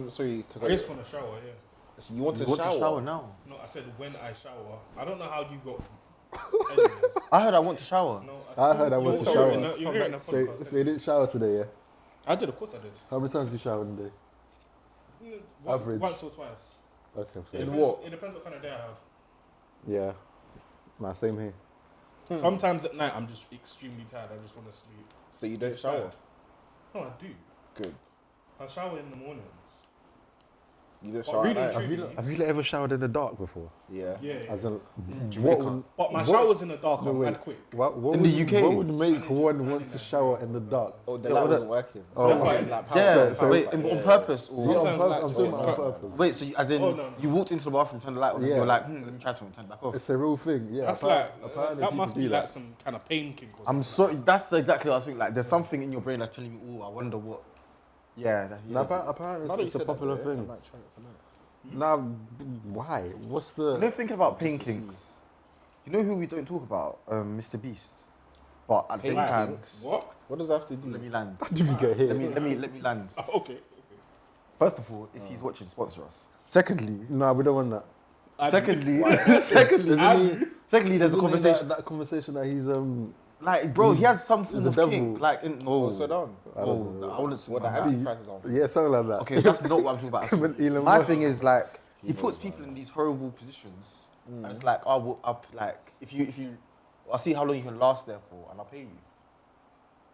Sorry to go. I just want to shower, yeah. You want to to shower? shower now? No, I said when I shower. I don't know how you got. Anyways. I heard I want to shower. No, I heard I want to shower. You're hearing the So podcast. you didn't shower today, yeah? I did, of course I did. How many times do you shower in a day? Average. Once or twice. Okay, It fair. In depends, what? It depends what kind of day I have. Yeah. Nah, same here. Sometimes at night I'm just extremely tired. I just want to sleep. So you don't It's shower? bad. No, I do. Good. I shower in the mornings. You don't But shower really at night? and truly- Have you ever showered in the dark before? Yeah. Yeah. As in, Jamaica. But my shower's in the dark. No, I'm wait. mad quick. What In would, the UK? What would make Managing- one want managing to that shower thing. in the dark? Oh, the Yeah, light well, wasn't working. Oh, That's Like, fine. like Yeah, power. so- wait, on purpose or? Yeah, Sometimes I'm like talking it's about on quite- purpose. Wait, so as in Oh, no. you walked into the bathroom, turned the light on, and Yeah. you were like, let me try something, turn it back off. It's a real thing, yeah. That's apparently that people must do be that. like some kind of pain kink or I'm something. sorry, that's exactly what I was thinking. Like, there's something in your brain that's telling me, oh, I wonder what. Yeah, that's Nah, yes. apparently Now that you it's a said that, popular though, thing. I might try it tonight. Now, why? What's the? You know, thinking about pain kinks. You know who we don't talk about? Mr. Beast. But at the same Pain time, kinks? What? What does that have to do? let me land. How did we get here? Let me land. Oh, okay. First of all, if he's watching, sponsor us. Secondly, No, we don't want that. secondly, there's a Isn't conversation. That conversation that he's Like, bro, he has some form the of devil. kink. Like, no, So down. I don't know. I wouldn't say What the that. Antichrist is on? Yeah, something like that. Okay, that's not what I'm talking about. Come on, Elon My Musk. thing is like he puts people in these horrible positions, and it's like, oh, well, like if you, I'll see how long you can last there for, and I'll pay you.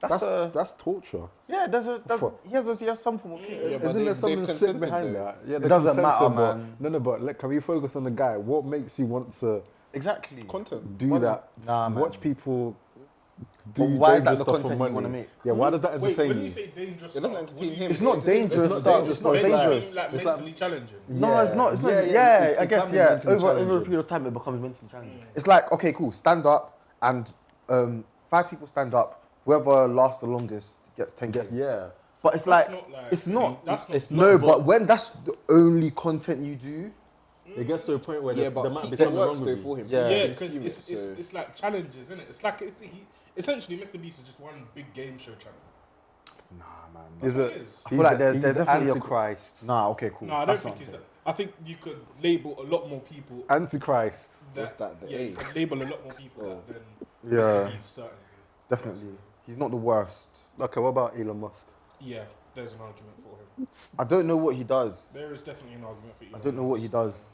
That's torture. Yeah. Fuck. He has some form of kink. Yeah, but Isn't there they've something sick consented behind though. that? Yeah, It doesn't matter, but- man. No, but can we focus on the guy? What makes you want to Exactly. Content. do Money. that? Nah, man. Watch people do But why is that dangerous the stuff for content you money. wanna make? Yeah, why does that Wait, entertain when you? you say dangerous It doesn't stuff, entertain what do you him. It's mean? not dangerous not stuff. dangerous It's not stuff. dangerous. Like It's mentally challenging. No, it's not. It's not. Yeah, Yeah, I it guess can be yeah. mentally Over a challenging. period of time, it becomes mentally challenging. It's like, okay, cool. Stand up, and 5 people stand up. Whoever lasts the longest gets 10K. Yeah. But it's That's like, not like- it's not. That's not. It's No, not, but when that's the only content you do, it gets to a point where Yeah, there might but be it something works wrong though with for you. him. Yeah. Yeah, He's because serious, so- it's like challenges, isn't it? It's like essentially Mr. Beast is just one big game show channel. nah, man. Is What it? it is. I feel like there's he's definitely a Antichrist. Nah, okay, cool. No, I don't That's think not he's what that. I'm I think you could label a lot more people. Antichrist. What's that, the Yeah, A? you could label a lot more people that than Yeah. Mr. Beast, certainly. Definitely. He's not the worst. Okay, what about Elon Musk? Yeah, there's an argument for him. I don't know what he does. There is definitely an argument for Elon. I don't know what he does.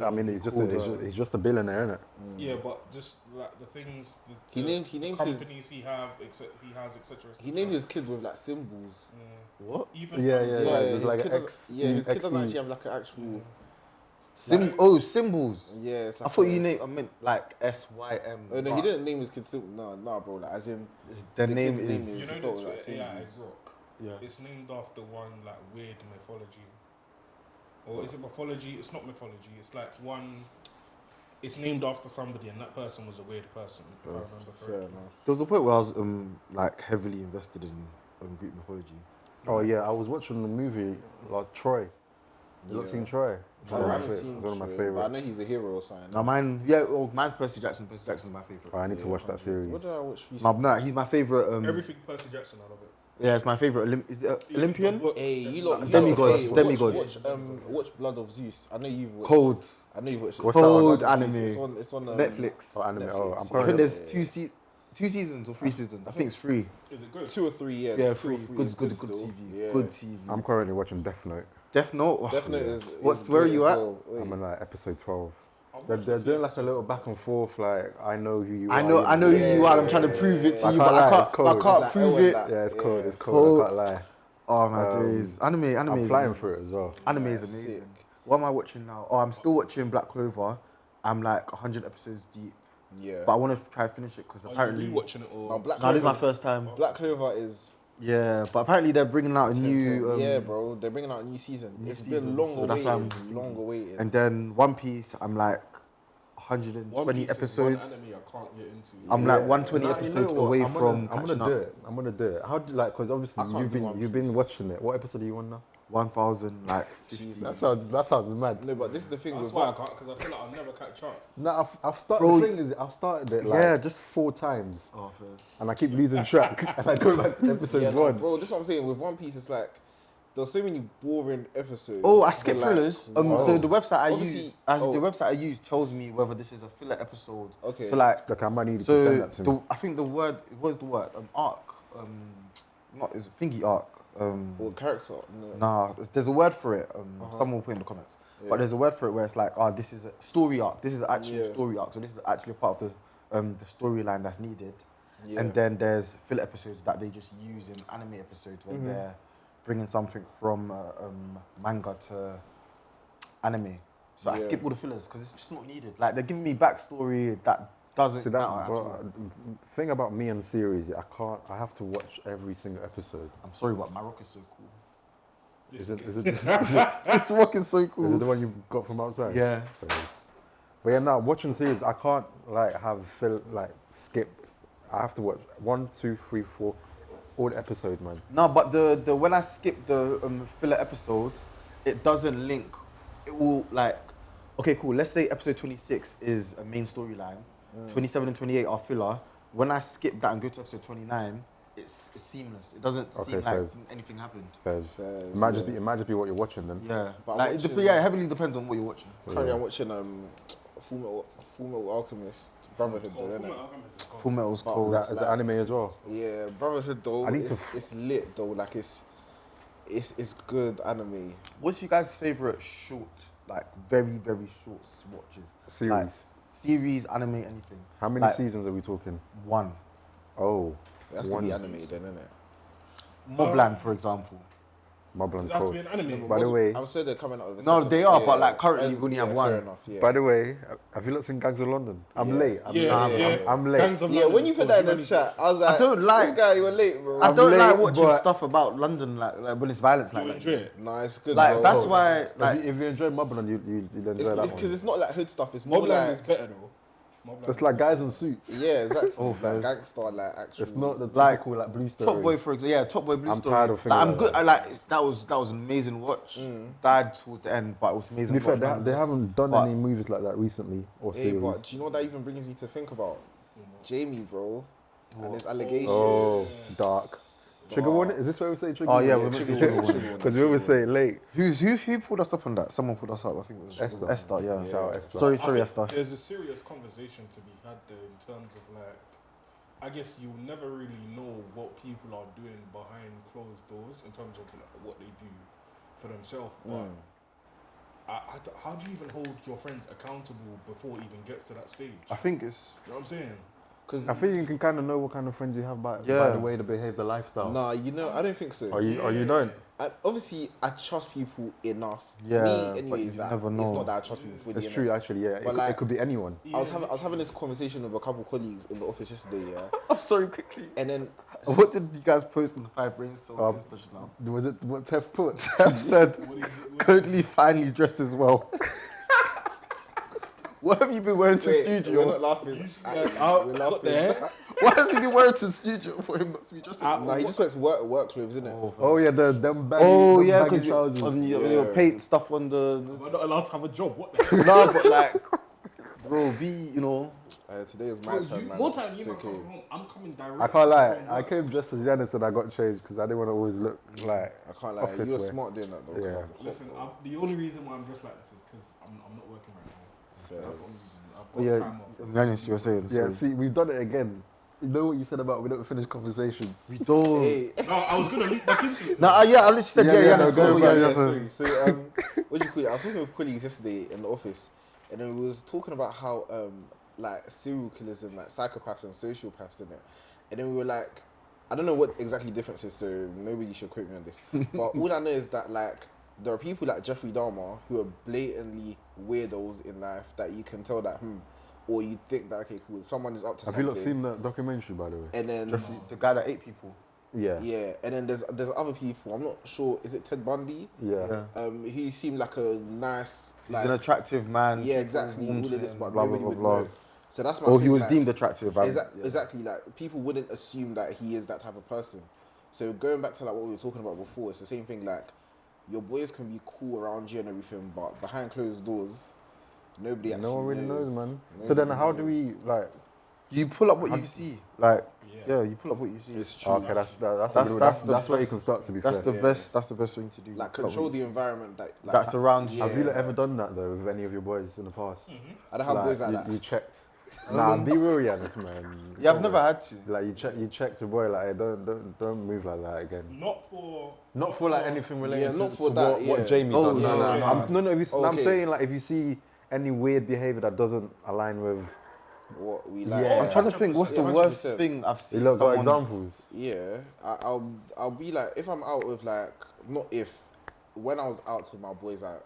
I mean, he's just Cool, he's just a billionaire, isn't it? Yeah, but just like the things, He named his companies he has, etc. he named his kid with like symbols. What? Even Yeah, Yeah, like, his like kid an doesn't- X. yeah, his kid doesn't XE. actually have like an actual. Symbols. Yeah, it's I like thought a- you named. I meant like SYM. Oh no, he didn't name his kid symbol. No, bro. Like as in The the name kid's is. You know spelled the like Twitter AI symbols. Grok? Yeah. It's named after one like weird mythology. Or is it mythology? It's not mythology. It's like one. It's named after somebody, and that person was a weird person, if I remember Fair correctly. enough. There was a point where I was like heavily invested in Greek mythology. Oh yeah, I was watching the movie last Troy. You not Yeah. seen Troy? It's I one of my haven't fa- seen it's one of my Troy, favorite. but I know he's a hero or something. Now mine, yeah, mine's Percy Jackson. Percy Jackson's my favorite. Oh, I need to watch that series. What did I watch No, recently? no, he's my favorite. Everything Percy Jackson, I love it. Yeah, it's my favorite. Is it Olympian? Books, Hey, you everything. lot, you Demigod, lot, hey, demigod. Watch Blood of Zeus. I know you've watched. Cold. I know you've watched. What's it. that Cold Blood of Zeus. anime. It's on Netflix. Oh, anime. Oh, I'm Netflix. I think currently. there's two seasons or 3 seasons. I think it's 3. Is it good? 2 or 3. Yeah, Yeah, 2 or three. 3 Good, is good still. TV. Yeah. Good TV. I'm currently watching Death Note. Death Note. Oh, Death Note is. Where are great you as at? well. Wait. I'm on like episode 12. I've They're watched they're a few doing like a episodes little of back and forth. Like I know who you are. I know who you are. I'm trying to prove it to I you, can't but lie, I it's can't. cold. I It's can't like prove Owen, it. that- Yeah, it's cold. Yeah. It's cold. I can't lie. Oh my days. Anime I'm is flying through it as well. Anime is Sick. amazing. What am I watching now? Oh, I'm still watching Black Clover. I'm like 100 episodes deep, Yeah. but I want to try finish it because Are you apparently. rewatching it or? No, Black No, this is my Clover. first time. Black Clover is. Yeah, but apparently they're bringing out a new. yeah, bro. They're bringing out a new season. new It's season, been long so that's why I'm awaited. thinking. Long awaited. And then One Piece, I'm like One 120 Piece is episodes. One anime I can't get into. I'm like 120 Nah, you episodes know what? away I'm from gonna catching do up. it. I'm gonna do it. How do like? Because obviously I can't do One you've been Piece. watching it. What episode are you on now? 1,000 like 50. Jesus. That sounds mad. No, but this is the thing That's with why I One. can't, because I feel like I'll never catch up. No, I've started. Bro, The thing is, I've started it like Yeah, just- 4 times, Oh, first. and I keep losing track, and I go back to episode Yeah, no, 1. bro, this is what I'm saying. With One Piece, it's like There's so many boring episodes. Oh, I skip They're like, thrillers. wow. So the website I Obviously- use, oh. the website I use tells me whether this is a filler episode. Okay. So like, Like I might need to so send that to me. I think the word, what's the word? Arc. Not is it thingy arc. Or character. No. Nah, there's a word for it. Someone will put in the comments. Yeah. But there's a word for it where it's like, this is a story arc. This is actually a Yeah. story arc. So this is actually a part of the storyline that's needed. Yeah. And then there's filler episodes that they just use in anime episodes when they're bringing something from manga to anime. So I Yeah. skip all the fillers because it's just not needed. Like they're giving me backstory that doesn't See matter that, at bro, all. thing about me and series, I can't. I have to watch every single episode. I'm sorry, but my rock is so cool. Is it This rock is so is it cool. the one you got from outside? Yeah. Thanks. But yeah, now watching series, I can't skip. I have to watch 1, 2, 3, 4, all the episodes, man. No, but the when I skip the filler episodes, it doesn't link. It will like, okay, cool. Let's say episode 26 is a main storyline. 27 and 28 are filler. When I skip that and go to episode 29, it's seamless. It doesn't seem like fairs. anything happened. Fairs. Fairs, It might just yeah. be. It might just be what you're watching then. Yeah, But I'm like watching- it heavily depends on what you're watching. Currently, I'm watching Full Metal Alchemist Brotherhood, though, innit? Full Metal's But cold. Is that anime as well? Yeah, Brotherhood though. I need to it's lit though. Like it's good anime. What's your guys' favorite short, like very short watches? Series. Like, series, anime, anything. How many like, seasons are we talking? One. Oh, It has to be anime then, innit? Mobland, for example. Marble Does and it have to Code. be an anime? By the way, I'm sure they're coming out with a No, second- they are, yeah, but, like, currently we only have one. Fair enough, yeah. by the way, have you not seen Gangs of London? I'm Yeah. late. I'm late. Gangs of Yeah, London when you is put that in the called chat, I was like, don't like- this guy, you were late, bro. I don't late, like watching but- stuff about London, like when it's violence like You that. enjoy it? Nah, it's good. Like bro. that's why, If like you enjoy Mobland, you'll enjoy It's that because one. it's not like hood stuff. It's more Mobland like is better though. Mobland It's like guys in suits. yeah, exactly. Oh, like fairs. gangster, like actual. It's not the Like, typical like blue story. Top Boy, for example. Yeah, Top Boy Blue I'm Story. tired of like, I'm thinking good. about I like that was an amazing watch. Died towards the end, but it was To amazing. be fair, watch they nonetheless. haven't done But- any movies like that recently or Hey, series. but do you know what that even brings me to think about? Jamie, bro, and his allegations. Oh, dark. Trigger warning? Is this where we say trigger Oh, warning? yeah, we're missing trigger warning. Because we always say late. Who pulled us up on that? Someone pulled us up. I think it was Esther. Esther. Yeah. Shout out Esther. Sorry, I think Esther. There's a serious conversation to be had there in terms of like, I guess you'll never really know what people are doing behind closed doors in terms of like, what they do for themselves. But how do you even hold your friends accountable before it even gets to that stage? I think it's You know what I'm saying? Because I think you can kind of know what kind of friends you have by Yeah. the way they behave, the lifestyle. nah, you know, I don't think so. Or you don't. Obviously, I trust people enough. Yeah, Me, but anyways. you That never It's know. not that I trust people fully. It's innit? true, actually. Yeah, But it like- could be anyone. I was having this conversation with a couple of colleagues in the office yesterday, yeah, I'm sorry, quickly. and then What did you guys post on the 5 Brain Cells Insta just now? Was it what Tef put? I've said, Codely finally dresses well. What have you been wearing to wait, we're studio? not laughing. Out We're laughing. there. What has he been wearing to studio for him not to be dressing? Nah, he just wears work clothes, isn't it? Oh yeah, them baggy, Oh them yeah, baggy because trousers. your paint stuff on the. We're not allowed to have a job. What the No, but like, bro, Today is my turn, man. More time you It's man okay. come from home. I'm coming direct. I can't lie. from I work. came dressed as Giannis and I got changed because I didn't want to always look like I can't lie. office You were wear. smart doing that though. 'cause Yeah. I'm- Listen, the only reason why I'm dressed like this is because I'm not working right now. That's the only reason. I've got yeah, time off. Giannis, you were saying. Yeah, sorry. see, we've done it again. You know what you said about we don't finish conversations. We don't. Hey, No, I was gonna loop back into it. Nah, yeah, I literally said, yeah, no, let's go go. back, Yeah, yeah, sorry. So, what do you call it? I was talking with colleagues yesterday in the office, and then we was talking about how like serial killers and like psychopaths and sociopaths in it, and then we were like, I don't know what exactly the difference is, so nobody should quote me on this. But all I know is that like there are people like Jeffrey Dahmer who are blatantly weirdos in life that you can tell that or you think that okay, cool, someone is up to Have you something. not seen the documentary, by the way? And then Jeffrey, the guy that ate people. Yeah. yeah, and then there's other people. I'm not sure. Is it Ted Bundy? Yeah. He seemed like a nice, He's like an attractive man. yeah, people exactly. warm All to of this, him, but blah, nobody blah, would blah, know. So that's my. Oh, he was deemed attractive. Yeah. Exactly. Like people wouldn't assume that he is that type of person. So going back to like what we were talking about before, it's the same thing. Like your boys can be cool around you and everything, but behind closed doors, nobody. No one really knows, man. Nobody So then, how do knows. we like? You pull up what you see. Like, Yeah. Yeah, you pull up what you see. It's true. Okay, that's That's where you the can start. To be That's fair, the best. That's the best thing to do. Like Pull up control what the you see. environment that That's around you. have you ever done that though with any of your boys in the past? I don't have boys like you, that. You checked. Nah, be real, Yanis, man. Yeah, I've never had to. Like you checked your boy. Like, hey, don't move like that again. Not For like anything related Yeah, not to for that, what yeah. Jamie Oh, done. yeah, No. yeah. No, if you, I'm Okay. saying like if you see any weird behavior that doesn't align with, What we like. Yeah. I'm trying to think. What's the 100%. worst thing I've you seen? look got Someone. examples. Yeah, I'll be like, if I'm out with like, not if, when I was out with my boys like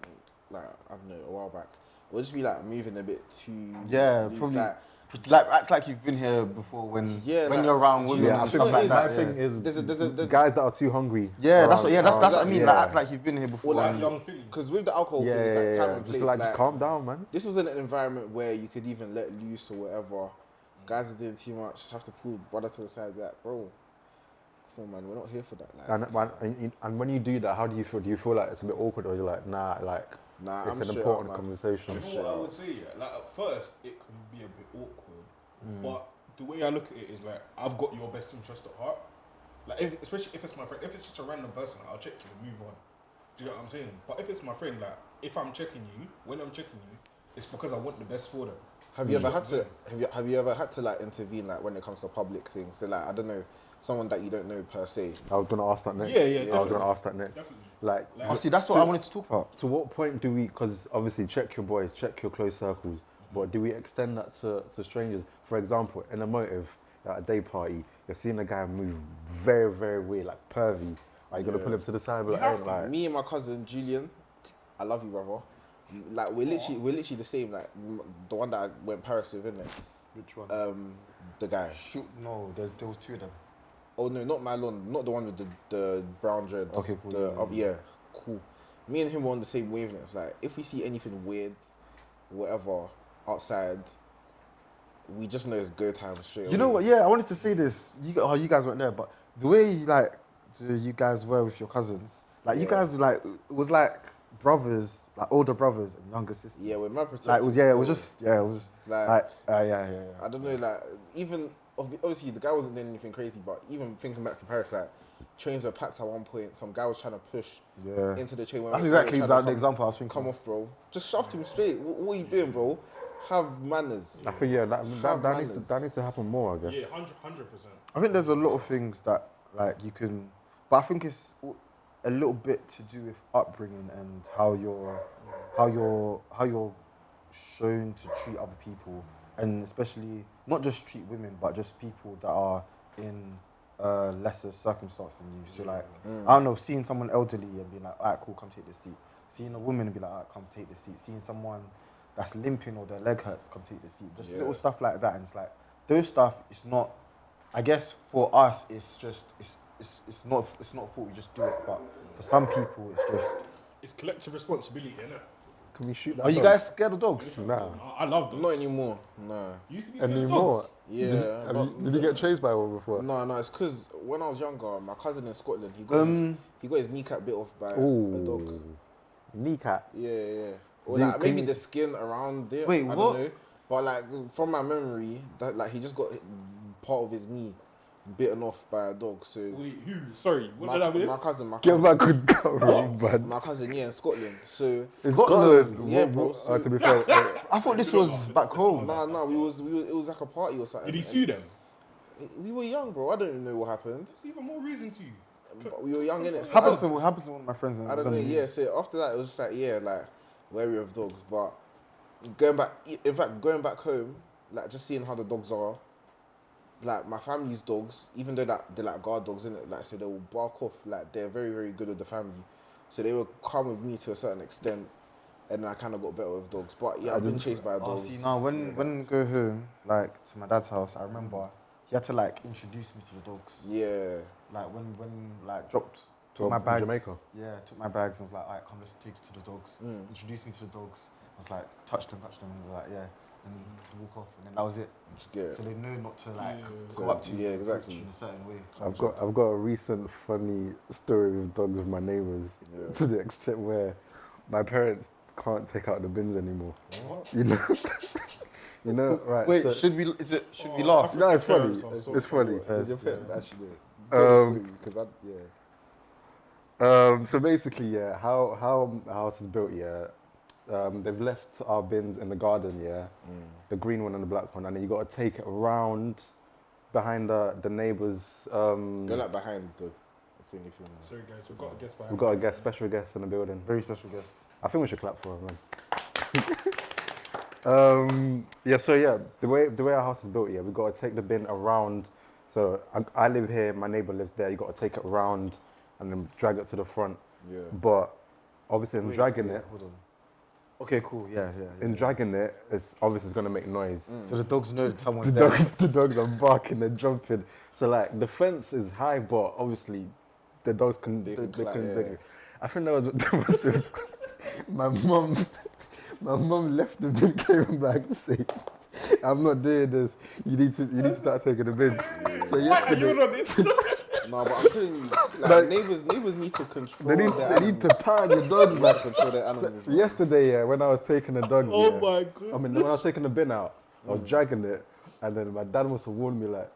I don't know, a while back, we'll just be like moving a bit too Yeah, loose, probably. like, Act like you've been here before when Yeah, when like, you're around do you women know- and do you know stuff what like it is? that. My Yeah. thing is There's guys that are too hungry. Yeah, that's around- that's what I around- mean. yeah. Like act like you've been here before. or like and- young Philly. because with the alcohol Yeah, thing, it's like time and place. Just just calm down, man. This wasn't an environment where you could even let loose or whatever. Guys are doing too much. Have to pull brother to the side, be like, bro, come on, man, we're not here for that. Like, And when you do that, how do you feel? Do you feel like it's a bit awkward, or you're like, nah, like nah, it's I'm an straight important up, man. conversation? Do you know what I would say? Yeah? Like at first, it can be a bit awkward, but the way I look at it is like I've got your best interest at heart. Like especially if it's my friend, if it's just a random person, I'll check you and move on. Do you get what I'm saying? But if it's my friend, like if I'm checking you, when I'm checking you, it's because I want the best for them. Have you ever had to? Have you ever had to like intervene like when it comes to public things? So like I don't know, someone that you don't know per se. I was gonna ask that next. Yeah, I was definitely. gonna ask that next. Definitely. Like, Oh, see, that's what I wanted to talk about. to what point do we? Because obviously, check your boys, check your close circles. But do we extend that to strangers? For example, in a motive at a day party, you're seeing a guy move very, very weird, like pervy. Are you gonna pull him to the side? But like, Me and my cousin Julian, I love you, brother. Like we're literally the same. Like the one that I went Paris with, isn't it? Which one? The guy. Shoot, no, there was two of them. Oh no, not Malon, not the one with the brown dreads. Okay, cool, Yeah, cool. Me and him were on the same wavelength. Like if we see anything weird, whatever, outside, we just know it's go time straight. You know away. what? Yeah, I wanted to say this. You guys weren't there, but the way you guys were with your cousins, like you Yeah. guys were like it was like brothers, like older brothers and younger sisters. Yeah, we're mad protective. like it was just Like, yeah. I don't know, like even obviously the guy wasn't doing anything crazy, but even thinking back to Paris, like trains were packed at one point. Some guy was trying to push into the train. When That's we were exactly trying to the example I was thinking. Come off, bro. Just shoved him straight. What are you doing, bro? Have manners. I think that needs to happen more. I guess. Yeah, 100%. I think there's a lot of things that like you can, but I think it's a little bit to do with upbringing and how you're shown to treat other people, and especially not just treat women, but just people that are in lesser circumstance than you. So like I don't know, seeing someone elderly and being like, alright, cool, come take this seat. Seeing a woman and be like, alright, come take this seat. Seeing someone that's limping or their leg hurts, come take the seat. Just little stuff like that, and it's like those stuff. It's not. I guess for us, it's just it's not a fault. We just do it, but for some people, it's just. It's collective responsibility, innit? Can we shoot that? Are you dog? guys scared of dogs? Nah. I love them. Not anymore. No. You used to be scared of Anymore? dogs. Yeah. Did you get chased by one before? No, it's because when I was younger, my cousin in Scotland, he got his kneecap bit off by a dog. Ooh. Kneecap. Yeah. Or Do you- like maybe can you- the skin around it. Wait, I what? don't know. But like from my memory, that like he just got part of his knee bitten off by a dog. So Wait, who? Sorry, what did I miss? my cousin, Get back could go wrong, man. my cousin, yeah, in Scotland. So In Scotland? Yeah, bro. To be fair, I thought this was back home. no, we was it was like a party or something. Did he sue them? We were young, bro. I don't even know what happened. That's even more reason to you. But we were young, innit? Happened to one of my friends. I don't know. Yeah. So after that, it was just like wary of dogs. But going back home, like just seeing how the dogs are. Like my family's dogs, even though that they're like guard dogs, innit? Like so they will bark off. Like they're very, very good with the family. So they will come with me to a certain extent, and then I kind of got better with dogs. But yeah, I've been chased by dogs. See now, when we go home, like to my dad's house, I remember he had to like introduce me to the dogs. Yeah. Like when like took Well, my in bags. Jamaica? Yeah, took my bags and was like, alright, come, let's take you to the dogs. Introduced me to the dogs. I was like, touch them, and they were like, yeah. And walk off, and then that was it. Yeah. So they know not to like go up to you, Yeah, and exactly. approach you in a certain way. I've got a recent funny story with dogs with my neighbours to the extent where my parents can't take out the bins anymore. What? You know, You know, right? Wait, so, should we laugh? African No, it's funny. parents are so It's funny. cool. Your parents actually. Tell the story, because So basically, yeah, how a house is built, yeah. They've left our bins in the garden, yeah, the green one and the black one, and then you got to take it around behind the neighbours. You're like behind the thing if you know. Sorry guys, we've got a guest behind. We've got a guest, special guest in the building. Very special guest. I think we should clap for him, man. So the way our house is built, yeah, we got to take the bin around. So I live here, my neighbour lives there. You got to take it around and then drag it to the front. Yeah. But obviously, in dragging it, Hold on. Okay, cool. Yeah. in dragging it, it's obviously going to make noise. So the dogs know that someone's The, there. the dogs are barking, they're jumping. So like the fence is high, but obviously the dogs can. They can. I think that was what that was. My mum left the bin, came back to say, "I'm not doing this. You need to start taking the bins." So yesterday, No, but I'm telling you, like, neighbours need to control they need to pound the dogs back. control their animals. So yesterday, yeah, when I was taking the dogs, Oh yeah, my god. I mean, when I was taking the bin out, I was dragging it, and then my dad must have warned me, like,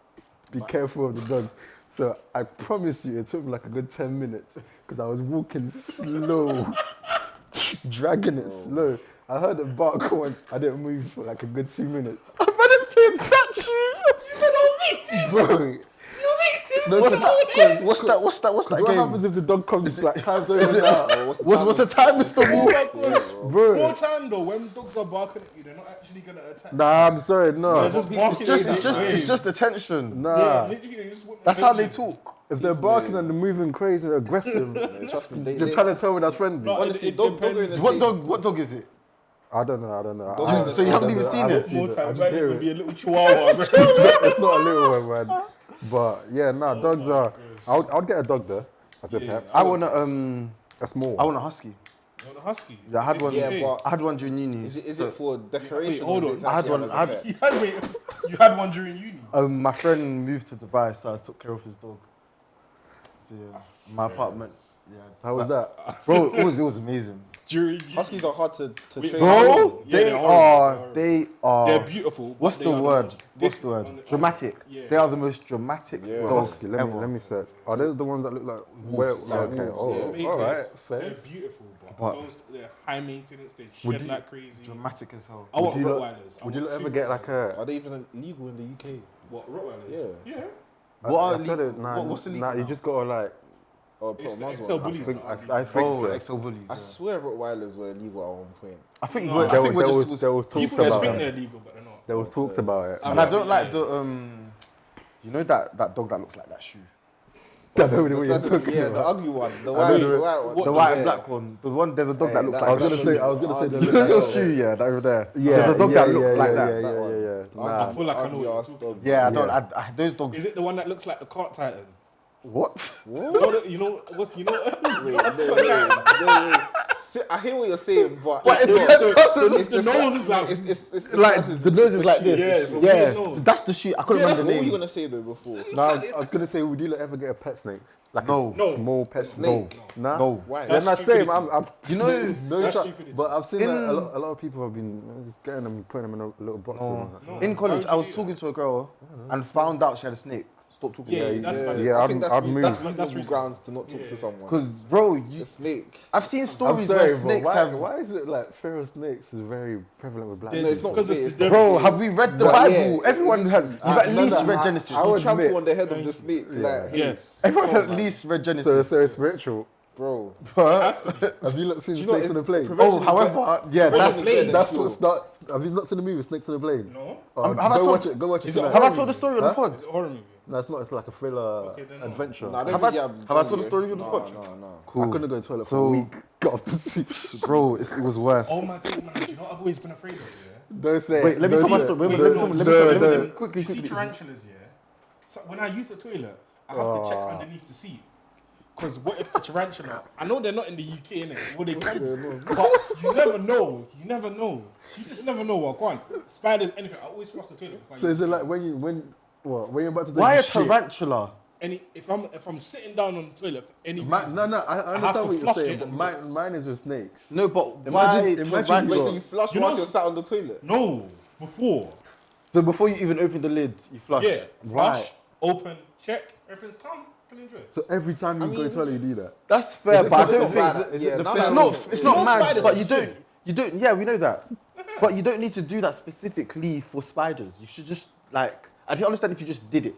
be careful of the dogs. So I promise you, it took me like a good 10 minutes, because I was walking slow, dragging it slow. I heard it bark once, I didn't move for like a good 2 minutes. I've had this pin statue. Bro, no, What's that what game? happens if the dog comes, like, climbs over Is it? What's the time, Mr. Oh Wolf? my gosh. Bro. More time though, when dogs are barking at you, they're not actually gonna attack. Nah, I'm sorry, no. They're just barking It's just attention. Nah. Yeah, literally, they just want That's how they attention. talk. If they're barking and they're moving crazy and aggressive, Yeah, trust me, they're trying to tell me that's friendly. No, honestly, it dog are in depends. the What dog is it? I don't know. Dogs- So you haven't even seen it? More time, I it just might hear even it. be a little chihuahua. It's not a little one, man. But yeah, nah, dogs are. I'd get a dog though, as a pet. I want A small. a husky. You want a husky? Yeah, I had one. Yeah, but I had one during uni. is it for decoration? Wait, hold or on. is it to I had actually one- have as a I pet? You had one during uni. My friend moved to Dubai, so I took care of his dog. So yeah, my apartment. Yeah, How was that? bro, it was amazing. During uni. Huskies are hard to Wait, train. Bro, Yeah, they they're are. horrible. They are. They're beautiful. but What's they the are word? most What's the different word? on- Dramatic. Yeah. They are the most dramatic Yeah. dogs Let ever. me search. Are they the ones that look like wolves? like Okay. wolves, Yeah, All right. they're Fair. beautiful, But- but those, they're high maintenance. They shed like crazy. Dramatic as hell. I want you lot- Rottweilers. I Would you want ever two get like Rottweilers. Are they even legal in the UK? What Rottweilers? Yeah. Yeah. What are I said le- it. Nah, what's the nah, legal you now? just gotta like. Or put It's a the muzzle XL on? bullies. I think so. XL bullies. I swear Rottweilers were illegal at one point. I think No, we're, there I think we're just. there was talks People just about think it. they're legal, but they're not. There was talks about it. And I don't like the You know that dog that looks like that shoe. I don't know what you're That's- talking yeah, about. the ugly one, the I white, don't know. the white one. The white Yeah. and black one. The one. There's a dog Hey, that looks that- like I was that gonna shoe. say. I was gonna say. You know your shoe, yeah, that over there. Yeah, There's a dog that looks like that. that one. Yeah. I Nah. feel like I know Ugly what you're ass talking dog. about. Yeah, I don't. Yeah. Those dogs. Is it the one that looks like the cart titan? What? You know what's Wait, no. See, I hear what you're saying, but But it it's not- doesn't. it's the nose is like- it's Like the nose is like Yeah, this. it's a Yeah, weird nose. that's the shoe. I couldn't Yeah, remember that's what the were you name. gonna say though before. No, I was gonna say, would you ever get a pet snake? Like No. a small pet snake? Nah. No. Why? Then I That's say, stupidity. I'm You know- no, That's try- stupidity. but I've seen In- that a lot of people have been just getting them, putting them in a little box. In college, Why I would was you do talking to a girl and found out she had a snake. Stop talking. Yeah, to her. that's fine. Yeah, I think I'd move. that's That's reasonable reasonable. grounds to not talk to someone. Because bro, you, a snake. I've seen I'm stories sorry, where but snakes why, have. why is it like fear of snakes is very prevalent with black Yeah, No, people? it's not because fear, it's it's Bro, have we read the But Bible? yeah, Everyone has. You've at no, least no, read Genesis. I You would trample admit- on the head of the snake, like, Yes. Everyone's at least read Genesis. So it's spiritual. bro. Have you not seen you know Snakes on a Plane? prevention Oh, however, yeah, that's. plane. That's what start. Have you not seen the movie Snakes on a Plane? No. Have I Go told- watch it. Go watch it Is it tonight. Have I told the story on the pod? It's a horror movie. No, it's not. It's like a thriller Okay, then no. adventure. Nah, I don't Have think I- you have I told the story with the watch? No. Cool. I couldn't go to the toilet for So- a week. Got off the seat. Bro, it was worse. Oh my god, man! Do you know what I've always been afraid of? Yeah. Don't say. Wait, let me don't tell my say- story. Wait, Wait, let me no, tell- let me no, tell- no. let me quickly, You see quickly. tarantulas, yeah? So when I use the toilet, I have to check underneath the seat. Because what if a tarantula... I know they're not in the UK, innit? Well, they can be. But you never know. You never know. You just never know what. Go on. Spiders, anything. I always flush the toilet before I So use is it the like when you're about to take Why a a shit? tarantula? if I'm sitting down on the toilet for any No, reason, I have understand to what you're flush saying, it but and mine is with snakes. No, but Imagine- why imagine tarantula? Wait, so you flush You whilst know- you're sat on the toilet? no. before. So before you even open the lid, you flush. Yeah, flush, Right. open, check, everything's calm. Can enjoy it. So every time you go to the toilet, you do that. That's fair, but I don't think now it's that not. I It's You know not mad. spiders But are you swim. don't. You don't. Yeah, we know that. But you don't need to do that specifically for spiders. You should just like. I can understand if you just did it,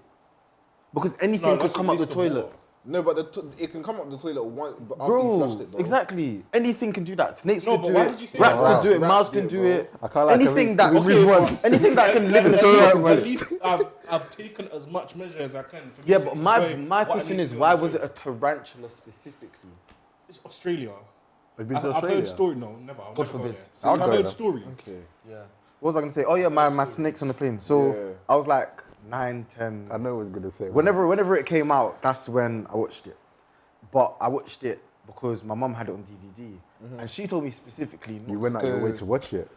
because anything could that's a come up the waste of toilet. water. No, but it can come up the toilet once, but after you Bro, flushed it, though. exactly. Anything can do that. Snakes No, could but do why it. did you say Rats that? could do it. Rats Mouse do can it, do bro. it. I can't lie, Anything that move on. anything that can live in the At toilet can do at it. least I've taken as much measure as I can. For me Yeah, to but enjoy my what I question need is, to do why on the was it toilet. a tarantula specifically? It's Australia. Have you been to I've Australia? heard story. No, never. I'll God never go forbid. there. I'll I've go heard there. stories. Okay. Yeah. What was I gonna say? Oh yeah, my snakes on the plane. So Yeah. I was like 9, 10. I know what I was gonna say. Whenever it came out, that's when I watched it. But I watched it because my mum had it on DVD, and she told me specifically not You went to out go. your way to watch it.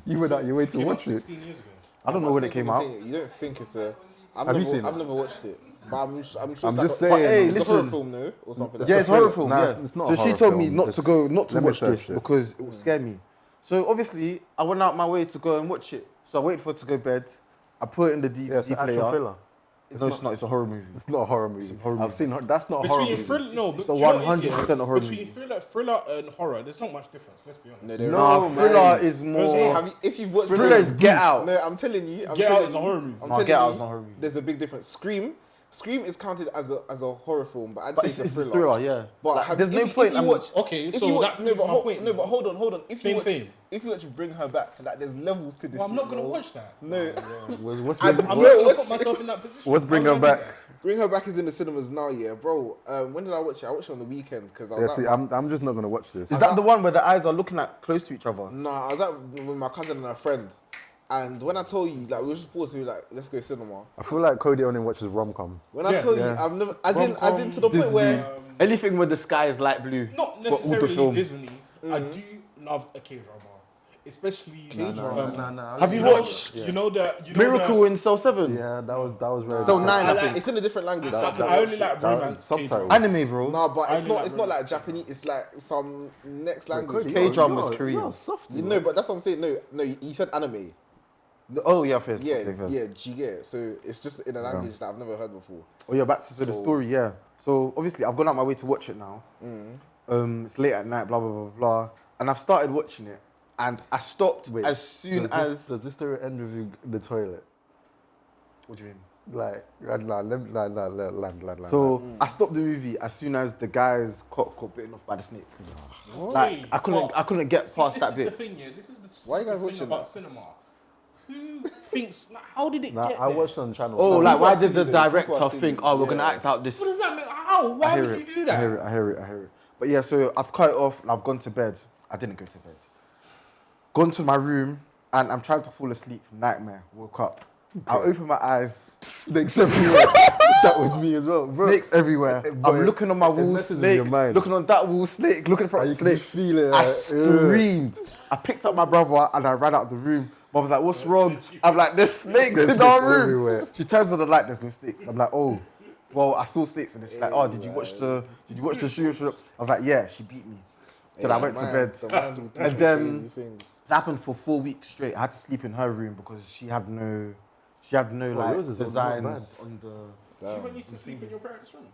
You went out your way to Came out watch it. 16 years ago. I don't know when it came out. You don't think it's a. Have you seen I've it? never watched it, but I'm sure. I'm it's just like saying. But hey, it's a horror listen. film, no, or something. Yeah, it's a horror film. Nah, Yeah. it's not So a she horror told me film. not to It's- go, not to let me watch search this it. because it will scare me. So obviously, I went out my way to go and watch it. So I waited for it to go to bed. I put it in the DVD Yeah, it's an action player. thriller. No, it's not. It's a horror movie. It's not a horror movie. horror I've movie. seen. That's not a horror Between movie. thriller, no, It's but a do you know what it is, 100% a horror Between movie. thriller and horror, there's not much difference. Let's be honest. No, there Nah, is. thriller is Hey, more. if you've watched Thriller is Get Out. No, I'm telling you. Get Out is a horror movie. I'm No, telling Get Out you, is not a horror movie. There's a big difference. Scream is counted as a horror film, but I'd But say it's it's a a thriller, yeah. But Like, there's no point. If you I'm- watch, Okay, if so you watch, that no, proves but my point. no, but hold on. If you Same. watch, if you watch Bring Her Back, like there's levels to this. Well, I'm not shit, gonna bro. watch that. No, What's I'm bring, not I'm not gonna gonna watch put myself in that position. what's bring How her would I do back? that? Bring Her Back is in the cinemas now, yeah, bro. When did I watch it? I watched it on the weekend because I Yeah, was see, I'm just not gonna watch this. Is that the one where the eyes are looking at close to each other? Nah, I was out with my cousin and a friend, and when I told you, like, we were just paused, we were like, let's go cinema. I feel like Cody only watches rom-com. When I Yeah. tell you, Yeah. I've never, as in to the point Disney. where, Anything where the sky is light blue. Not for all the necessarily film. Disney. I do love a K-drama, especially K-drama. Have you you know- watched You know that Miracle in Cell 7? Yeah, that was very. So good. 9, I I like- think. It's in a different language. so I can I watch only it. like That was romance subtitles. K-dramas. Anime, bro. No, but I it's only not. like It's not like romance. Japanese. It's like some next language. Cody, K-drama's you're- Korean. you're a softie, You man. know, but that's what I'm saying. No, you said anime. Oh, yeah, first. Yeah, Okay, first. yeah, do you get it? So it's just in a language that I've never heard before. Oh yeah, back to the story. Yeah. So obviously, I've gone out my way to watch it now. It's late at night, blah blah blah blah, and I've started watching it, and I stopped Wait, as soon as. does this story end with you in the toilet? What do you mean? Like, So I stopped the movie as soon as the guy's cock got bitten off by the snake. Like I couldn't get past that This is bit. the thing, yeah. This is the Why you guys stupid thing watching about that? cinema. Who thinks? Like, how did it Nah, get I there? watched on channel. Oh, No, like people why are did silly the though. People director are think, silly. oh, we're gonna Yeah. act out this? What does that mean? How? Why I would hear you it. do that? I hear it. But yeah, so I've cut it off and I've gone to bed. I didn't go to bed. Gone to my room and I'm trying to fall asleep. Nightmare. Woke up. I open my eyes. Snakes everywhere. That was me as well, bro. Snakes everywhere. Boy, I'm looking on my it wall, messes with your snake. mind. Looking on that wall, snake. Looking for And a you can snake. just feel it, I like, screamed. I picked up my brother and I ran out the room. Mom was like, "What's wrong?" I'm like, "There's snakes in our room." everywhere. She turns on the light. There's no snakes. I'm like, "Oh, well, I saw snakes." And she's like, "Oh, did you watch the show?" I was like, "Yeah." She beat me. Then I went to bed. And then it happened for 4 weeks straight. I had to sleep in her room because she had no like yours is not designs bad. on the. You used to sleep in your parents' room.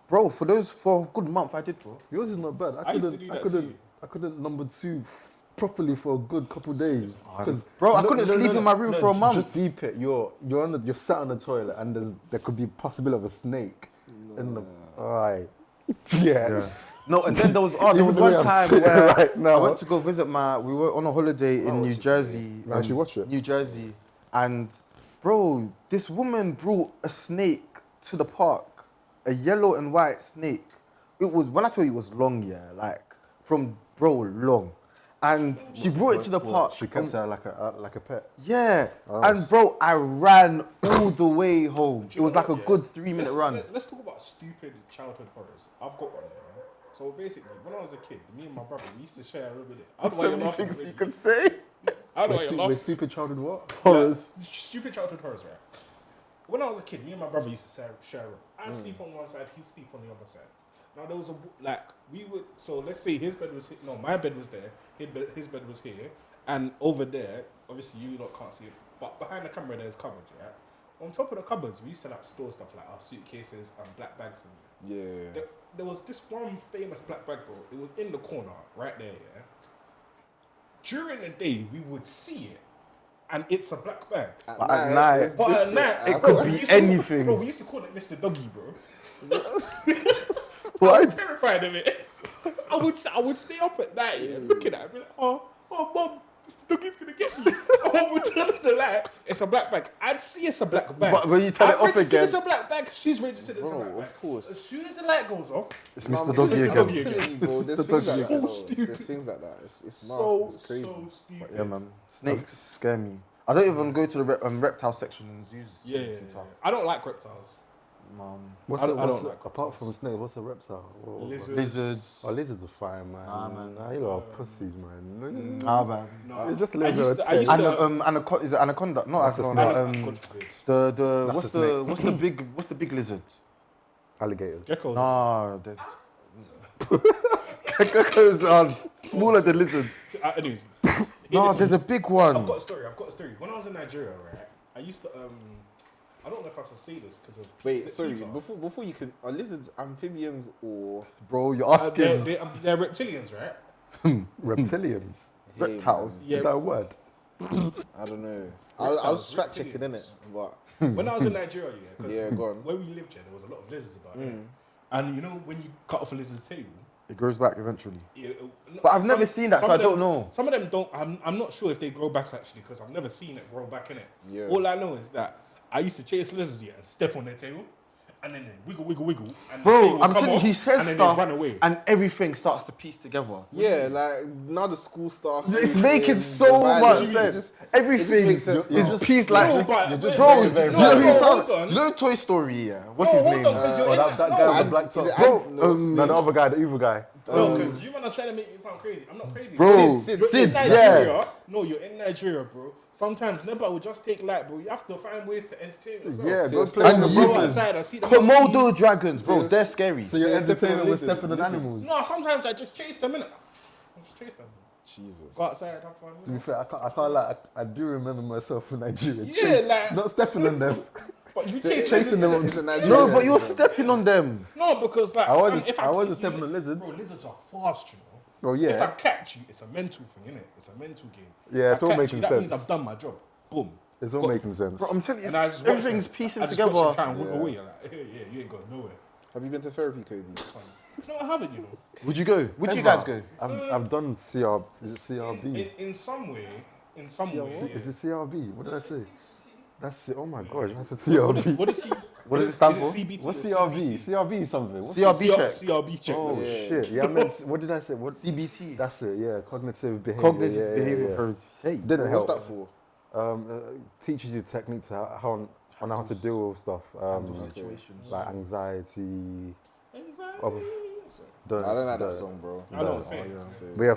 Bro, for a good month I did, bro. Yours is not bad. I used to do that too. I couldn't number 2 properly for a good couple days. Bro, I couldn't sleep in my room for a month. Just deep it. You're sat on the toilet and there could be possibility of a snake in the. Alright. Yeah. No, and then there was Even the one way I'm time sitting where right now. I went to go visit we were on a holiday in New Jersey. You actually watch it? New Jersey. And bro, this woman brought a snake to the park. A yellow and white snake. It was, when I tell you it was long, yeah, like long. And she brought it to the park. She kept her like a pet. Yeah. And bro, I ran all the way home. It was like a good 3-minute run. Let's talk about stupid childhood horrors. I've got one. Yeah? So basically, when I was a kid, me and my brother we used to share a little bit. So many things you could say. How do I Wait, laugh? stupid childhood what? Horrors. Stupid childhood horrors, right? When I was a kid, me and my brother used to share a room. I'd sleep on one side, he'd sleep on the other side. Now there was so let's say his bed was my bed was there, his bed was here, and over there obviously you lot can't see it, but behind the camera there's cupboards, yeah. On top of the cupboards, we used to like store stuff like our suitcases and black bags and Yeah. there was this one famous black bag, bro. It was in the corner, right there, yeah. During the day, we would see it, and it's a black bag. But at night, it's But at different. night, it bro, could we be used to- anything. Bro, we used to call it Mr. Doggy, bro. I Why? was terrified of it. I would stay up at night, yeah, looking at it, be like, oh, mum, Mr. Doggy's gonna get me. I would turn on the light. It's a black bag. I'd see it's a black bag. But when you turn it I've off registered again- it's a black bag. She's registered it's a Bro, black bag. of course. As soon as the light goes off, It's Mum, Mr. Doggy Mr. again. Doggy I'm telling you, bro, It's there's Mr. things like Doggy that. again. though. So stupid. There's things like that. It's mad. so It's crazy. so stupid. Yeah, man. Snakes scare me. I don't even go to the reptile section in zoos. Yeah, Too yeah, tough. I don't like reptiles. What's I a, don't- I what's don't a- like apart from a snake, what's a reptile? Lizards. Lizards. Oh, lizards are fine, man. Nah, man. Nah, you lot are pussies, man. Ah, man. No, It's just a I little used bit to- I of used to- Anaconda, is it anaconda? Not That's a anaconda. snake. God forbid. The That's what's a snake. what's the big lizard? Alligators. Geckos. Nah, there's geckos are smaller than lizards. Anyways, No, listen, there's a big one. I've got a story. When I was in Nigeria, right, I used to I don't know if I can say this because of Wait, the sorry. eater. Before you can, are lizards amphibians or Bro, you're They're, asking they're reptilians, right? Reptilians. Hey, reptiles. Yeah. Is that a word? I don't know. I was Reptiles, fact checking in it, reptilians. but When I was in Nigeria, yeah, 'cause Yeah, go on. where we lived, yeah, there was a lot of lizards about there. And you know when you cut off a lizard's tail, It grows back eventually. but I've never seen that, so I don't know. Some of them don't. I'm not sure if they grow back actually because I've never seen it grow back in it. Yeah. All I know is that I used to chase lizards here and step on their tail, and then they wiggle, and the tail Bro, will I'm come telling you, off, he says and then stuff they run away. and everything starts to piece together. yeah, like now the school stuff. It's is making in so the much violence, sense. it just Everything makes sense is now. piece like. No, but- Bro, wait, do you no, know who he no, sounds? hold on. Do you know Toy Story? Yeah, what's No, his hold name? on, 'cause you're Oh, in that no, guy with the And- black is top. it Bro, Ant- no, what's his No, name? the other guy, the evil guy. No, because you man are trying to make it sound crazy. I'm not crazy. Bro, Sid, You're in yeah. Nigeria. No, you're in Nigeria, bro. Sometimes never will just take light, bro. You have to find ways to entertain yourself. Yeah, So go it's play like And with the the you- brothers. outside, I see the Komodo monkeys. dragons, bro, Yes. they're scary. So you're So you're stepping entertaining on with lizards. stepping on Lizards. animals. No, sometimes I just chase them in. I just chase them. Jesus. Go outside, have fun. To be fair, I can't lie. I do remember myself in Nigeria. Yeah, like- not stepping on them. But you So chase chasing them. it's a Nigerian No, but you're thing. stepping on them. No, because like I wasn't- if I wasn't if stepping you- on lizards. Bro, lizards are fast, you know. Bro, If I yeah. catch you, it's a mental thing, innit? It's a mental game. Yeah, it's I all catch making you, that means sense. I've done my job. Boom. It's all Got- making sense. Bro, I'm telling you, And I it's, just watch everything's them. piecing I just watch them together. try and wiggle away. Like, yeah, you ain't going nowhere. Have you been to therapy, Cody? No, I haven't, you know. Would you go? Would you Ever. guys go? I've done CRB. In some way, Is it CRB? What did I say? That's it. Oh my gosh, that's a What CRB. What does it stand for? CBT What's or CRB? CRB is something. What's CRB check. CRB check. Oh that's it. shit! Yeah, I meant. What did I say? What? CBT. That's it. Yeah, cognitive behavior. Cognitive yeah, behavior yeah. therapy. Hey, Didn't What's help. that for? Teaches you techniques how on how to deal with stuff. situations. Like anxiety. Anxiety. Of the, I don't like the- that song, bro. I know what I'm saying. But yeah,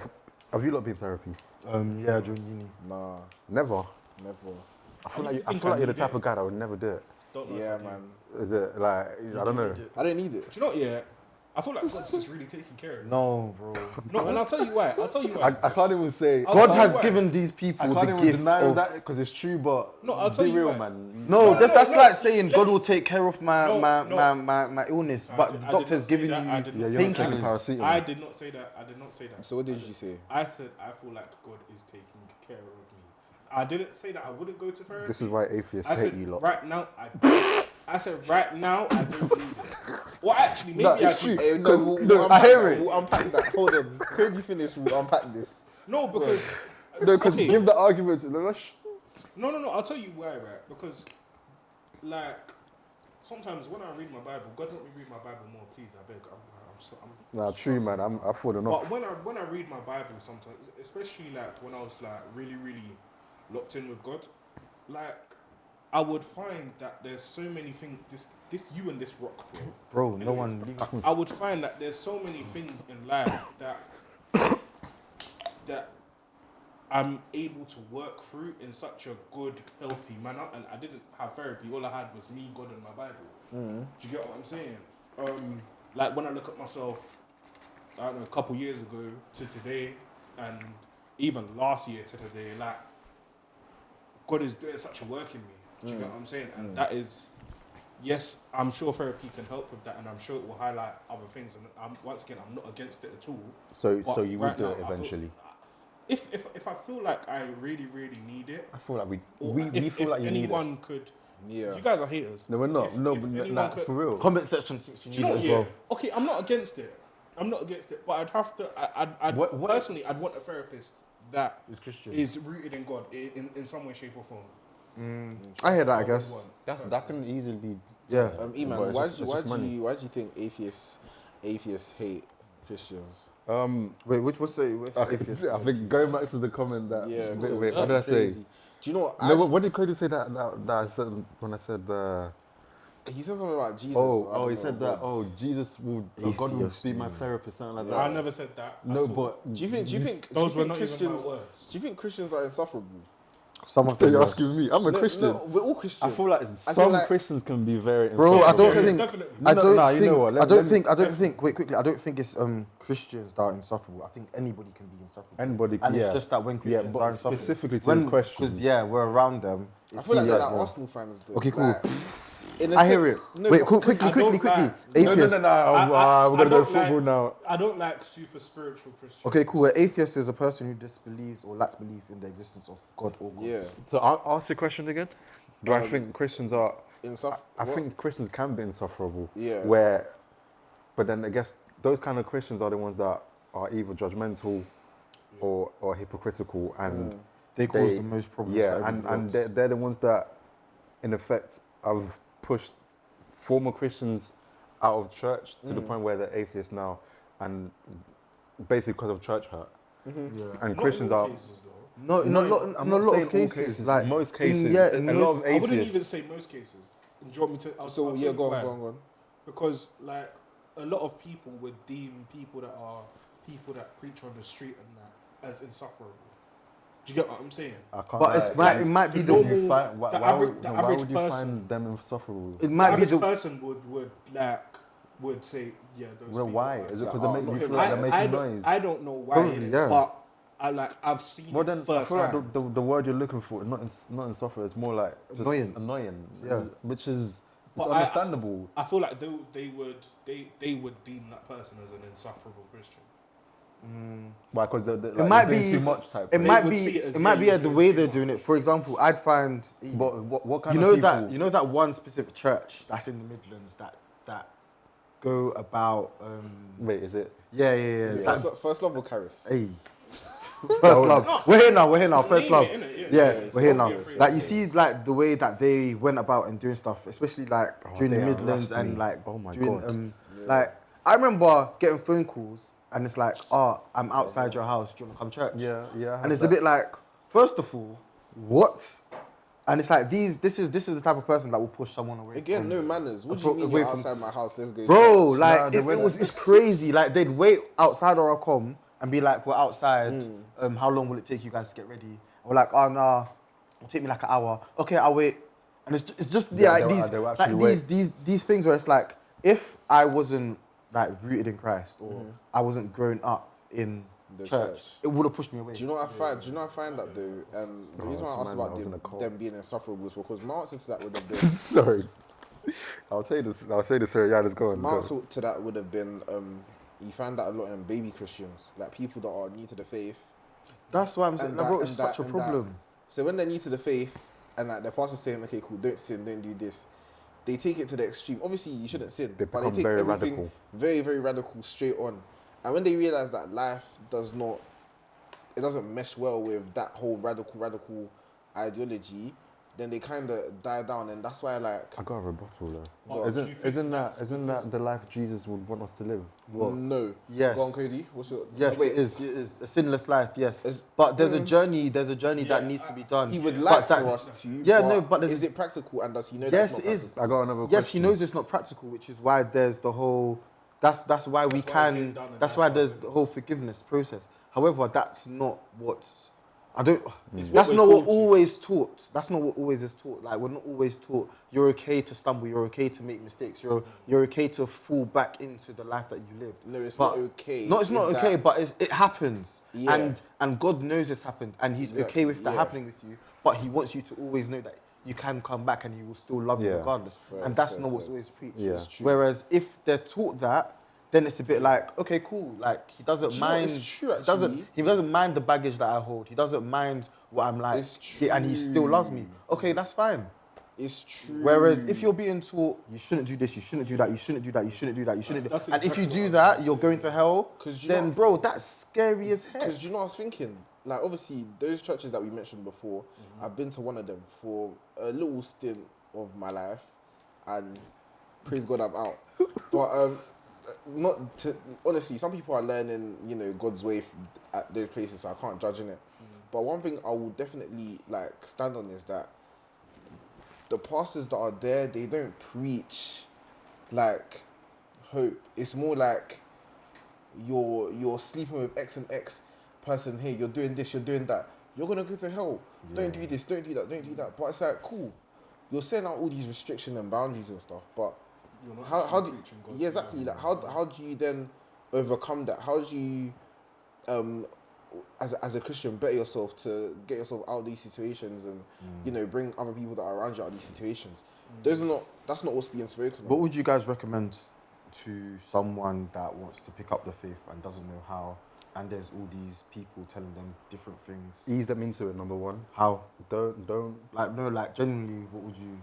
have you lot been therapy? Yeah, during uni. Nah, Never. never. I feel used like to I think feel I like you're the needed type it. of guy that would never do it. Don't know Yeah, if I do. man. Is it like I don't know? I don't need it. Do you know what? Yeah, I feel like God's just really taking care of me. No, bro. No, and I'll tell you why. I can't even say. I'll God tell you has why. given these I people can't the even gift deny of. that because it's true, but No, I'll tell be you real, why. man. No, that's no, like no, saying let God me- will take care of my No. my illness, I but did- the I did doctor's not say giving that. I you did Yeah, not you're say not taking painkillers. paracetamol. I did not say that. I did not say that. So what did you say? I feel like God is taking care of me. I didn't say that I wouldn't go to therapy. This is why atheists I hate said you lot. right now. I said right now I don't need it. Well, actually, maybe No, I it's do. Hey, no, we'll I unpack hear that. it. We'll unpack that. Hold on. Cody finish. We'll unpack this. No, because No, because okay. give the argument to No. I'll tell you why, right? Because, like, sometimes when I read my Bible, God let me read my Bible more, please. I beg. I'm Nah, true, man. I've fallen off. But when I read my Bible, sometimes, especially like when I was like really locked in with God, like I would find that there's so many things. This you and this rock, bro. Bro, no one. I would find that there's so many things in life that I'm able to work through in such a good, healthy manner. And I didn't have therapy. All I had was me, God, and my Bible. Do you get what I'm saying? Like when I look at myself, I don't know, a couple years ago to today, and even last year to today, like God is doing such a work in me. Do you get what I'm saying? And that is, yes, I'm sure therapy can help with that, and I'm sure it will highlight other things. And once again, I'm not against it at all. So But you right would do it now, I feel- eventually. If I feel like I really need it, I feel like we or feel like you need it. anyone could, Yeah. you guys are haters. No, we're not. If- No, if but anyone nah, could- for real. Comment section thinks you Do need you know it what? as Yeah. well. Okay, I'm not against it. I'm not against it, but I'd have to. I'd What- personally, I'd want a therapist that It's Christian. is rooted in God in some way, shape, or form. I hear that, I Always guess. one. That can easily be. Yeah. but E-man, it's why just- do it's just money. you think atheists hate Christians? Wait, what's the Okay, atheist? I think going back to the comment that. Yeah, wait, because what did I that's say? crazy. Do you know what? No, what did Cody say that I said when I said He said something about Jesus. I oh don't he know, said God. that Jesus will God will Atheist, be my therapist, something like that. I never said that. No, at all. but Do you think those were think not even Christians? my words. Do you think Christians are insufferable? Some of them. you're yes. asking me. I'm a Christian. No, we're all Christian. I feel like feel some like- Christians can be very. Bro, I insufferable. don't Yes, think. definitely. I No, don't no, think. you know what, I don't let me- think. I don't think. Wait, quickly. I don't think it's Christians that are insufferable. I think anybody can be insufferable. Anybody, And yeah. it's just that when Christians but are insufferable, specifically to this question. because we're around them. I It feel like seems they're like, like Arsenal fans. Though. Okay, cool. Like, in a I hear sense- it. No, Wait, but- quickly. I don't like- Atheist. No, we're gonna go football now. I don't like super spiritual Christians. Okay, cool. An atheist is a person who disbelieves or lacks belief in the existence of God or gods. Yeah. So I'll ask the question again. Do I think Christians are? I What? think Christians can be insufferable. Yeah. But then I guess those kind of Christians are the ones that are either judgmental or hypocritical, and They cause the most problems. Yeah, for and everybody else. they're the ones that, in effect, have pushed former Christians out of church to the point where they're atheists now, and basically because of church hurt. Yeah. And Not Christians in all are. cases, though. No, in a lot, I'm in not a lot saying of all cases, like most cases, in a lot most- of I wouldn't atheists. even say most cases. Do you want me to? I'll So tell yeah, you go why. on. Because like a lot of people would deem people that preach on the street and that as insufferable. Do you get what I'm saying? I can't But it's lie. it might be the the normal- You find, why, the why average- would, the why average would you person- find them insufferable? it might be Average the person would say yeah. Those Well, people why? are- Is it because Like, they make not you feel him. like they're making don't, noise? I don't know why, Probably, yeah. but I've seen Well, it then I feel firsthand. like the word you're looking for, not insufferable, it's more like just Annoyance. annoying. Yeah. Which is it's But understandable. I feel like they would deem that person as an insufferable Christian. Why? Because it like, might you're doing be too much type. It thing. might would be see it as, it might yeah, be you're the doing way too they're much. doing it. For example, I'd find But what kind you of know people? that that one specific church that's in the Midlands that go about Wait, is it? yeah. Is it first love or Caris? Hey. First love. No. We're here now. First Name love. it, innit? Yeah, it's we're here now. obvious, Like you see, like the way that they went about and doing stuff, especially like during the they Midlands harassed and me. like Oh my doing God. like I remember getting phone calls and it's like, I'm outside your house. Do you want to come church? Yeah, yeah. I And it's a bit like, first of all, what? And it's like this is the type of person that will push someone away. Again, from, no manners. What do you mean away you're from- outside my house? Let's go. Bro, church. like they it's crazy. Like they'd wait outside or come and be like, we're outside. Hmm. How long will it take you guys to get ready? Or like, oh nah, it'll take me like an hour. Okay, I'll wait. And it's just Yeah, like they will- these they will like actually these things where it's like if I wasn't like rooted in Christ or Mm-hmm. I wasn't grown up in The church, church. it would have pushed me away. Do you know what I find? Do you know what I find that though? And the reason why I it's asked mad, about I was in a cult. them being insufferable is because my answer to that would have been Sorry. I'll say this. Sorry, yeah, let's go on. my Go. answer to that would have been you find that a lot in baby Christians, like people that are new to the faith. That's why I'm saying, And like, that- bro, it's and such that- a and that. problem. So when they're new to the faith and like their pastor's saying, okay, cool, don't sin, don't do this, they take it to the extreme. Obviously, you shouldn't sin, They but they become take very everything radical. very, very radical straight on. And when they realize that life it doesn't mesh well with that whole radical ideology, then they kind of die down, and that's why like I got a rebuttal though. But do you think Isn't that's that the life Jesus would want us to live? no. Yes. Go on, Cody. What's your Yes, wait? it is a sinless life. Yes, It's- but there's a journey. There's a journey that Yeah, needs to be done. He would But like that- for us to. Yeah, no, but there's- is it practical, and does he know Yes, that's it not is. practical? I got another Yes, he question. knows it's not practical, which is why there's the whole. That's why we That's why it's can. getting done in That's that why there's process. the whole forgiveness process. However, that's not what's. I don't. It's what That's we're not what taught to. always taught. That's not what always is taught. Like we're not always taught. You're okay to stumble. You're okay to make mistakes. You're okay to fall back into the life that you lived. No, it's But- not okay. No, it's not okay, but it happens. Yeah. And God knows it's happened, and He's Exactly, okay with that yeah. happening with you. but he wants you to always know that you can come back and he will still love you Yeah. regardless. Fair, and that's fair, not what's fair. always preached. Yeah. It's true. Whereas if they're taught that, then it's a bit like, okay, cool. Like he doesn't Do you know what? mind. It's true, He doesn't mind the baggage that I hold. He doesn't mind what I'm like. It's true. And he still loves me. Okay, that's fine. It's true. Whereas if you're being taught, you shouldn't do this, you shouldn't do that, you shouldn't do that, you shouldn't do that, you shouldn't do That's that. And if you exactly do what I was that, gonna you're say, going to hell. 'Cause do you Then, know- bro, that's scary as heck. Because do you know what I was thinking? Like, obviously, those churches that we mentioned before, I've been to one of them for a little stint of my life, and praise God, I'm out. But not to honestly, some people are learning, you know, God's way at those places, so I can't judge in it. But one thing I will definitely like stand on is that the pastors that are there, they don't preach like hope. It's more like you're sleeping with X and X person here, you're doing this, you're doing that. You're gonna go to hell. Don't do this, don't do that, don't do that. But it's like cool. You're setting out all these restrictions and boundaries and stuff, but You're not how actually do preaching God's yeah, exactly, word. like how do you then overcome that? How do you as a Christian better yourself to get yourself out of these situations and you know bring other people that are around you out of these situations? That's not what's being spoken What of. would you guys recommend to someone that wants to pick up the faith and doesn't know how? And there's all these people telling them different things. Ease them into it. Number one. How? Don't. Like, no, like, genuinely, what would you...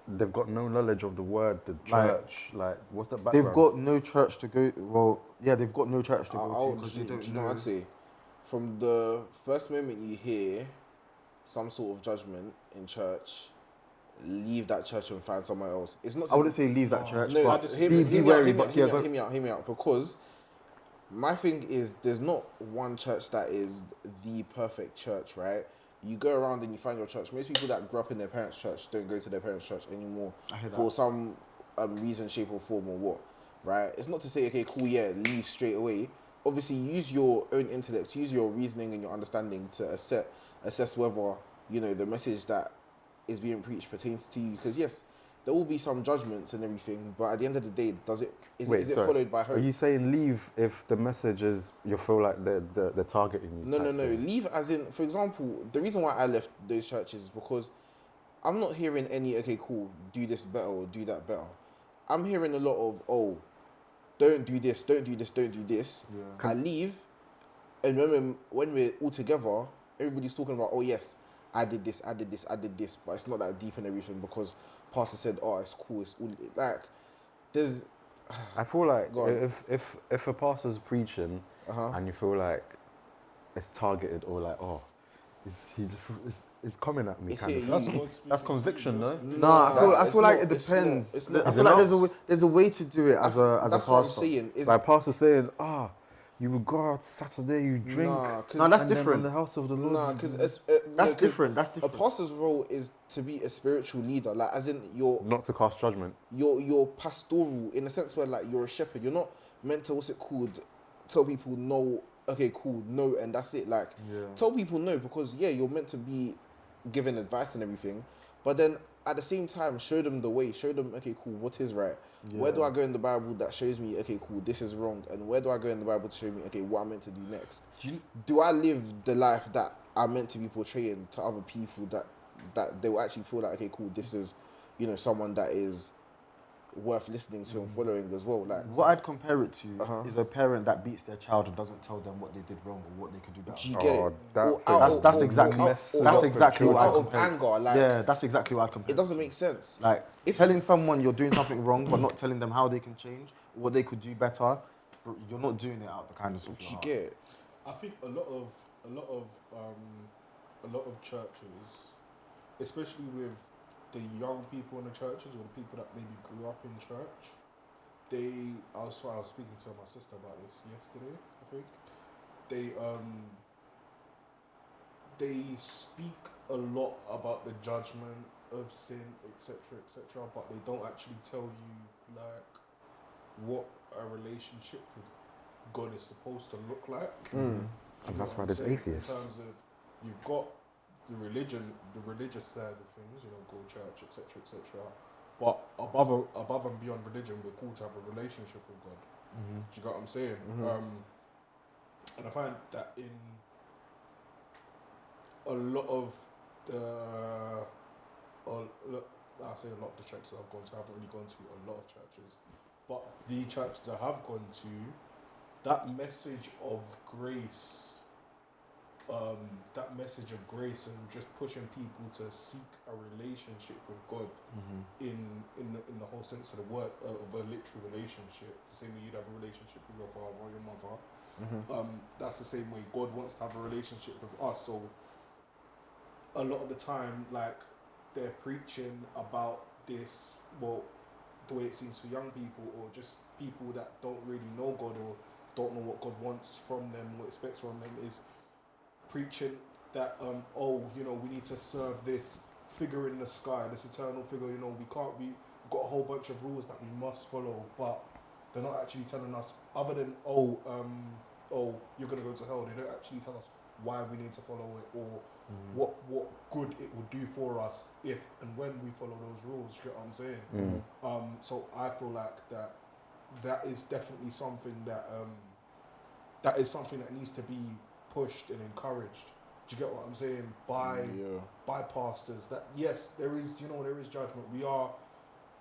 They've got no knowledge of the word, the church. Like, what's the background? They've got no church to go... Well, yeah, they've got no church to go to because they don't do you know what I'd say? From the first moment you hear some sort of judgment in church, leave that church and find somewhere else. It's not. I wouldn't say leave that church, No, but hear be wary. But yeah, hear me out. Because my thing is, there's not one church that is the perfect church, right? You go around and you find your church. Most people that grew up in their parents' church don't go to their parents' church anymore I hear that. for some reason, shape, or form, or what, right? It's not to say, okay, cool, yeah, leave straight away. Obviously, use your own intellect, use your reasoning and your understanding to assess whether, you know, the message that is being preached pertains to you. Because yes, there will be some judgments and everything, but at the end of the day, is it followed by hope? Are you saying leave if the message is you feel like they're targeting you? No. Leave as in, for example, the reason why I left those churches is because I'm not hearing any, okay, cool, do this better or do that better. I'm hearing a lot of, oh, don't do this, don't do this, don't do this. Yeah. I leave, and when we're all together, everybody's talking about, oh yes, I did this, but it's not that deep and everything because pastor said, oh, it's cool, it's all, like, there's... I feel like Go on. if a pastor's preaching Uh-huh. and you feel like it's targeted or like, oh, he's coming at me It's kind of here, thing. you- That's conviction, no? Nah, I it's feel like not- it it's not- depends. it's not- I feel like there's a way to do it as a That's pastor. what I'm saying. Is Like pastor saying, you will go out Saturday, you drink. Nah, 'cause- No, that's and then different. in the house of the Lord. Nah, you because do- That's different. That's A different. pastor's role is to be a spiritual leader, like as in not to cast judgment. you're pastoral in a sense where like you're a shepherd. You're not meant to tell people no. Okay, cool, no, and that's it. Like tell people no because you're meant to be giving advice and everything, but then at the same time show them the way. Show them, okay, cool, what is right. Where do I go in the Bible that shows me, okay, cool, this is wrong, and where do I go in the Bible to show me, okay, what I'm meant to do next? Do I live the life that I'm meant to be portraying to other people that they will actually feel like, okay, cool, this is, you know, someone that is worth listening to and following as well. Like, What I'd compare it to is a parent that beats their child and doesn't tell them what they did wrong or what they could do better. do you get Oh, it? that Or thing. out That's of- exactly or that's out- exactly what or I'd out of compare. it. anger, like Yeah, that's exactly what I'd compare. it doesn't make sense. Like, if telling someone you're doing something wrong but not telling them how they can change or what they could do better, you're not doing it out of the kindness of Do your you heart. get it? I think a lot of churches, especially with the young people in the churches or the people that maybe grew up in church, I was speaking to my sister about this yesterday, I think. They speak a lot about the judgment of sin, etc., but they don't actually tell you like what a relationship with God is supposed to look like. Do you And know that's what why I'm there's saying? atheists. In terms of you've got the religious side of things, you know, go church, etc. But above and beyond religion, we're called to have a relationship with God. Do you get what I'm saying? And I find that in a lot of look, I say a lot of the churches I've gone to, I haven't really gone to a lot of churches, but the churches I have gone to, that message of grace, and just pushing people to seek a relationship with God in the whole sense of the word, of a literal relationship, the same way you'd have a relationship with your father or your mother. That's the same way God wants to have a relationship with us. So a lot of the time, like, they're preaching about this, well, the way it seems for young people, or just people that don't really know God or don't know what God wants from them, what expects from them, is preaching that we need to serve this figure in the sky, this eternal figure. We've got a whole bunch of rules that we must follow, but they're not actually telling us, other than you're gonna go to hell. They don't actually tell us why we need to follow it, or what good it will do for us if and when we follow those rules. You get what I'm saying? So I feel like that is definitely something that needs to be pushed and encouraged. Do you get what I'm saying? By pastors. That yes, there is judgment.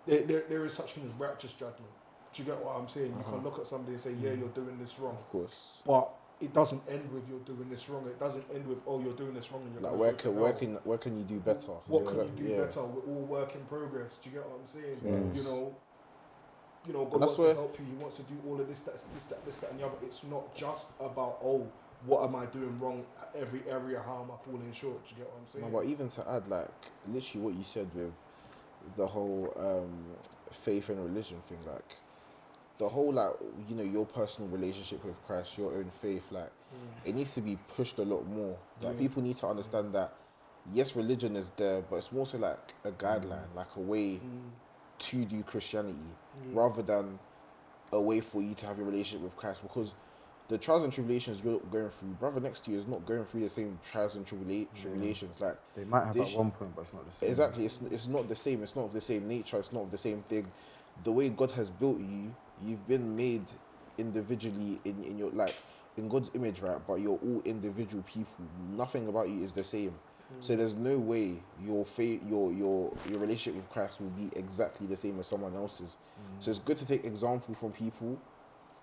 There is such thing as righteous judgment. Do you get what I'm saying? You can look at somebody and say, yeah, you're doing this wrong. Of course. But it doesn't end with you're doing this wrong. It doesn't end with you're doing this wrong and you're like where can you do better? What can you do better? We're all work in progress. Do you get what I'm saying? God wants to help you. He wants to do all of this, that, and the other. It's not just about what am I doing wrong at every area? How am I falling short? Do you get what I'm saying? No, but even to add, like, literally what you said with the whole faith and religion thing, like, the whole, like, your personal relationship with Christ, your own faith, like, it needs to be pushed a lot more. Like, people need to understand that, yes, religion is there, but it's more so like a guideline, like a way to do Christianity, rather than a way for you to have your relationship with Christ. Because the trials and tribulations you're going through, brother next to you is not going through the same trials and tribulations. Like, They might have at one point, but it's not the same. Exactly, it's not the same. It's not of the same nature. It's not of the same thing. The way God has built you, you've been made individually in your, like, in God's image, right? But you're all individual people. Nothing about you is the same. So there's no way your relationship with Christ will be exactly the same as someone else's. So it's good to take example from people,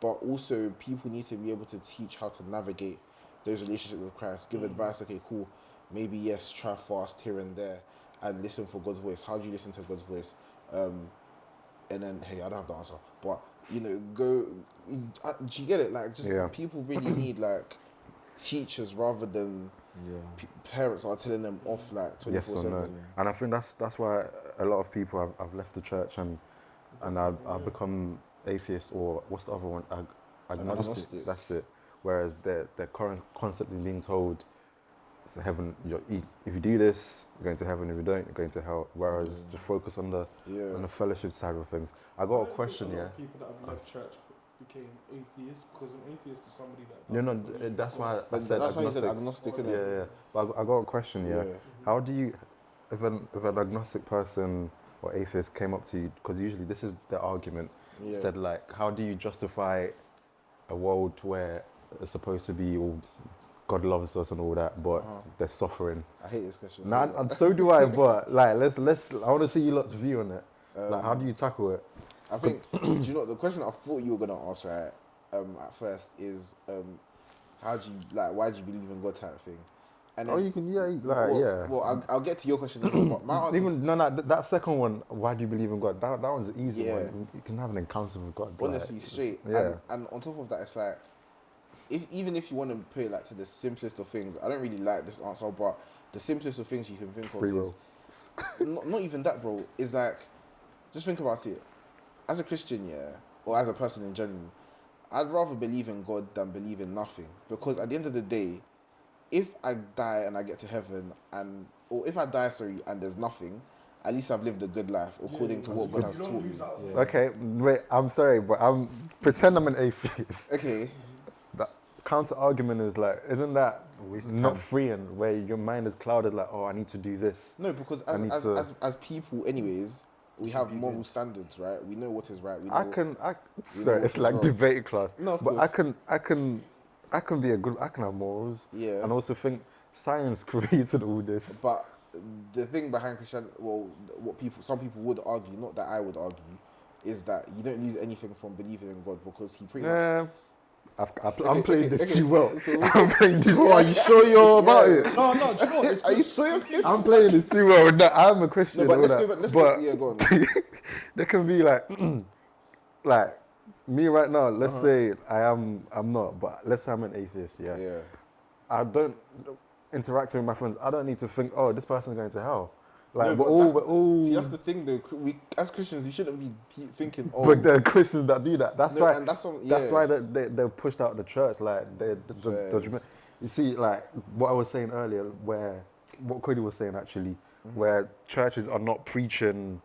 but also people need to be able to teach how to navigate those relationships with Christ. Give advice. Okay, cool. Maybe yes, try fast here and there, and listen for God's voice. How do you listen to God's voice? And then, hey, I don't have the answer, but go. Do you get it? Like, just people really need, like, teachers rather than parents are telling them off, like, 24/7. Yes or no. And I think that's why a lot of people have left the church and I've become atheist, or what's the other one? Agnostic. That's it. Whereas they're constantly being told, so heaven, if you do this, you're going to heaven. If you don't, you're going to hell. Whereas just focus on the fellowship side of things. I got a question. A lot of people that have left church became atheists, because an atheist is somebody that that's why I said that's agnostic. why you said agnostic, isn't it? Yeah. But I got a question. How do you, if an agnostic person or atheist came up to you, because usually this is the argument, said, like, how do you justify a world where it's supposed to be all God loves us and all that, but there's suffering? I hate this question. And so do I. But like, let's. I want to see you lot's view on it. Like, how do you tackle it? I think. Do you know the question I thought you were gonna ask, right? At first is how do you, like, why do you believe in God type thing? And then, You can Well, I'll get to your question as well. But my answer that second one. Why do you believe in God? That one's the easy one. You can have an encounter with God. Honestly, straight. Yeah. And on top of that, it's like, even if you want to put it, like, to the simplest of things, I don't really like this answer, but the simplest of things you can think Free of is not even that, bro. Is like, just think about it. As a Christian, or as a person in general, I'd rather believe in God than believe in nothing, because at the end of the day, if I die and I get to heaven, or if I die, and there's nothing, at least I've lived a good life according to what God has taught me. Okay, wait. I'm sorry, but pretend I'm an atheist. Okay. The counter argument is, like, isn't that not freeing, where your mind is clouded, like, I need to do this? No, because as people, anyways, we have moral standards, right? We know what is right. Sorry, it's like debate class. No, of but course. I can be I can have morals. Yeah. And also think science created all this. But the thing behind Christianity, well, some people would argue, not that I would argue, is that you don't lose anything from believing in God because he pretty much. Nah, I'm playing this too well. So I'm playing this. Are you sure you're about it? No, do you know what? It's Are you good. sure you're Christian? I'm playing this too well. No, I'm a Christian. No, but all let's that. go back. But Yeah, go on. there can be like me right now. Let's say I'm not, but let's say I'm an atheist. Yeah. Yeah. I don't interacting with my friends. I don't need to think, oh, this person's going to hell. Like No, we're but all, that's- we're all. See, that's the thing, though. We as Christians, we shouldn't be thinking, oh, But there are Christians that do that. That's no, why. and that's on, That's yeah. why they're pushed out of the church. Like Facts. you see, like what I was saying earlier, what Cody was saying actually, where churches are not preaching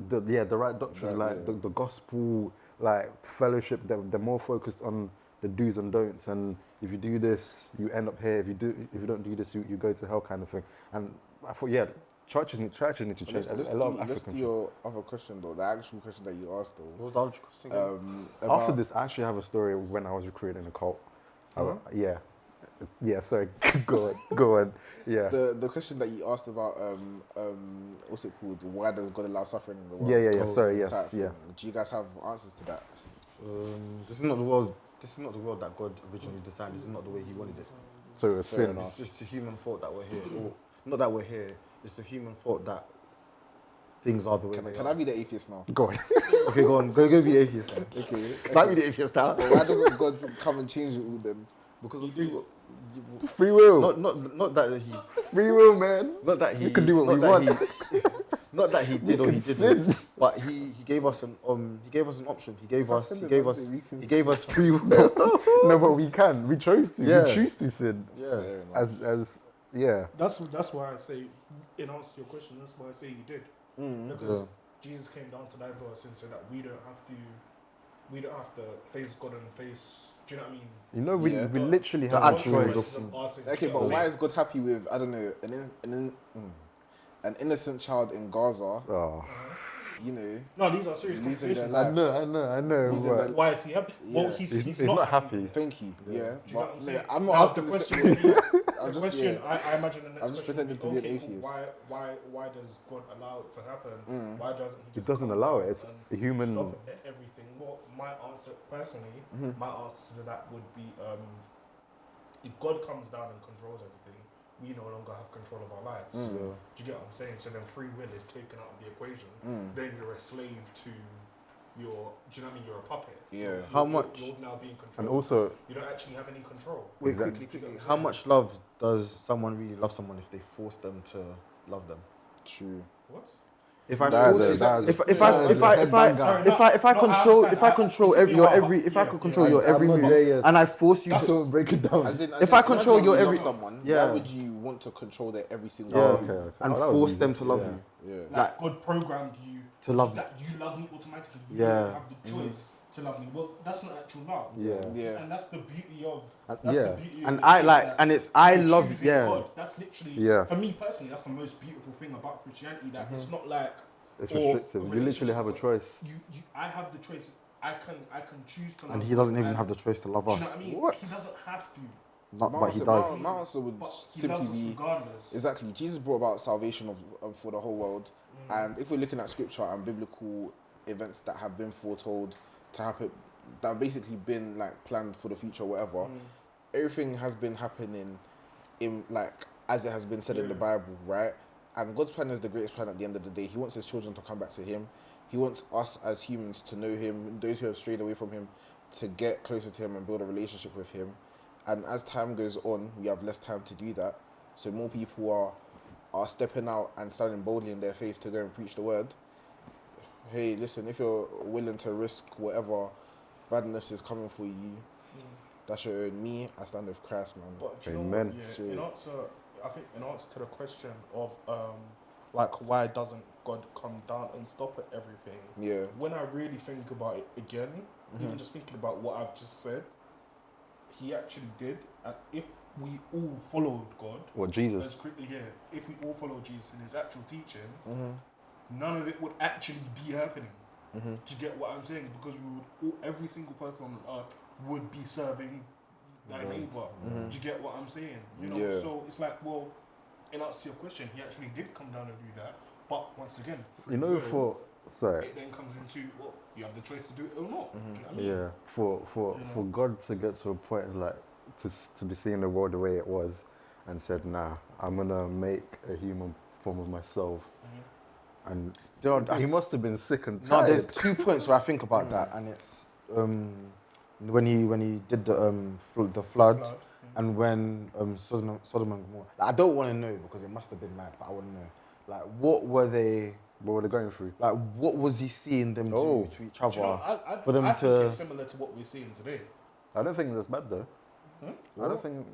the right doctrine, Right, yeah. the gospel, like fellowship. They're more focused on the do's and don'ts, and if you do this, you end up here. If you don't do this, you go to hell, kind of thing. And I thought, churches need to change. Let's A lot of do African your other question though, the actual question that you asked though. What was the other question? After About- this, I actually have a story when I was recruited in a cult. Yeah. Sorry, go on. Yeah. The question that you asked about what's it called? Why does God allow suffering in the world? Yeah. Sorry, yes, Type yeah. thing. Do you guys have answers to that? This is not the world. This is not the world that God originally designed. This is not the way He wanted it. So it's Fair sin. enough. It's just a human fault that we're here, or not that we're here. It's a human fault that things are the way they Can are. I be the atheist now? Go on. Okay, go on. Go be the atheist. Then. Okay. Can I be the atheist now? Well, why doesn't God come and change it all then? Because of free will. Free will. Not that He. Free will, man. Not that He. We can do what not we that want. Not that He did or can He sin. didn't, but He gave us an option. He gave us free will. No, but we can. We chose to. Yeah. We choose to sin. Yeah. Fair enough. As yeah. That's why I say, in answer to your question, that's why I say you did. Because Jesus came down to die for us and said that we don't have to face God and face. Do you know what I mean? You know, we, Yeah. we literally The have a actual choice. consequences of our sins, Okay, do you know but what why I'm is God happy with, I don't know, an innocent child in Gaza, Oh, you know, saying? No, these are serious losing their conversations. life? I know. Losing but their- Why is he happy? Yeah. Well, he's He's not happy. Thank you. Yeah, Do you know what I'm but saying? I'm not Now, asking the this question. I'm The just, question, yeah. I imagine the next I'm just question pretending would to be an cool, atheist. why does God allow it to happen? Why doesn't he He just doesn't come allow down it. It's and a human. stop everything? Well, my answer personally, my answer to that would be if God comes down and controls everything, we no longer have control of our lives. Do you get what I'm saying? So then free will is taken out of the equation. Then you're a slave to your. Do you know what I mean? You're a puppet. Yeah. How much? You're now being controlled. And also, you don't actually have any control. Wait, Exactly. quickly. How much love does someone really love someone if they force them to love them? True. What? If I That force is you, a- that is- if that is a headbanger. Sorry, if I no, I control understand. if I control your every I'm not move there yet. and I force you That's to, what break it down. As in, If I control imagine your you love every- someone, Yeah. why would you want to control their every single Yeah. move? Okay. and Oh, that was force easy. them to love Yeah. you. Yeah. Like God programmed you To love that you love me automatically. You Yeah. don't have the choice to love me. Well, that's not actual love. Yeah. Yeah. And that's the beauty of. And- That's yeah. the beauty of And the I faith like, that and it's I you're love, choosing yeah. God. That's literally. Yeah. For me personally, that's the most beautiful thing about Christianity. That it's not like. It's or restrictive. a You literally have a relationship. choice. I have the choice. I can choose to love. And he doesn't you, even and- have the choice to love Do you know us. what I mean? What? He doesn't have to. Not, My but he answer- does. My answer would But he simply loves us be regardless. exactly. Jesus brought about salvation for the whole world, and if we're looking at scripture and biblical events that have been foretold to happen, that have basically been like planned for the future, or whatever, everything has been happening in like as it has been said in the Bible, right? And God's plan is the greatest plan at the end of the day. He wants his children to come back to him. He wants us as humans to know him, those who have strayed away from him, to get closer to him and build a relationship with him. And as time goes on, we have less time to do that. So more people are stepping out and standing boldly in their faith to go and preach the word. Hey, listen, if you're willing to risk whatever badness is coming for you, that's your own. Me, I stand with Christ, man. But do you know Amen. what? Yeah, Sweet. I think in answer to the question of like why doesn't God come down and stop at everything? Yeah. When I really think about it again, even just thinking about what I've just said, he actually did. And if we all followed God, What, Jesus? as quickly, if we all followed Jesus in his actual teachings, none of it would actually be happening. Do you get what I'm saying? Because we would every single person on earth would be serving thy neighbor. Do you get what I'm saying? You know, Yeah. so it's like, well, in answer to your question, he actually did come down and do that. But once again, free You know, will, sorry, it then comes into, well, you have the choice to do it or not. Do you know what I mean? yeah, for God to get to a point like to be seeing the world the way it was, and said, nah, I'm gonna make a human form of myself, and he must have been sick and No, tired. there's 2 points where I think about that, and it's when he did the flood, and when Sodom and Gomorrah. Like, I don't want to know because it must have been mad, but I want to know, like, what were they going through? like? What was he seeing them do to each other Do you know, for them I to? think it's similar to what we're seeing today. I don't think that's bad though. I don't think.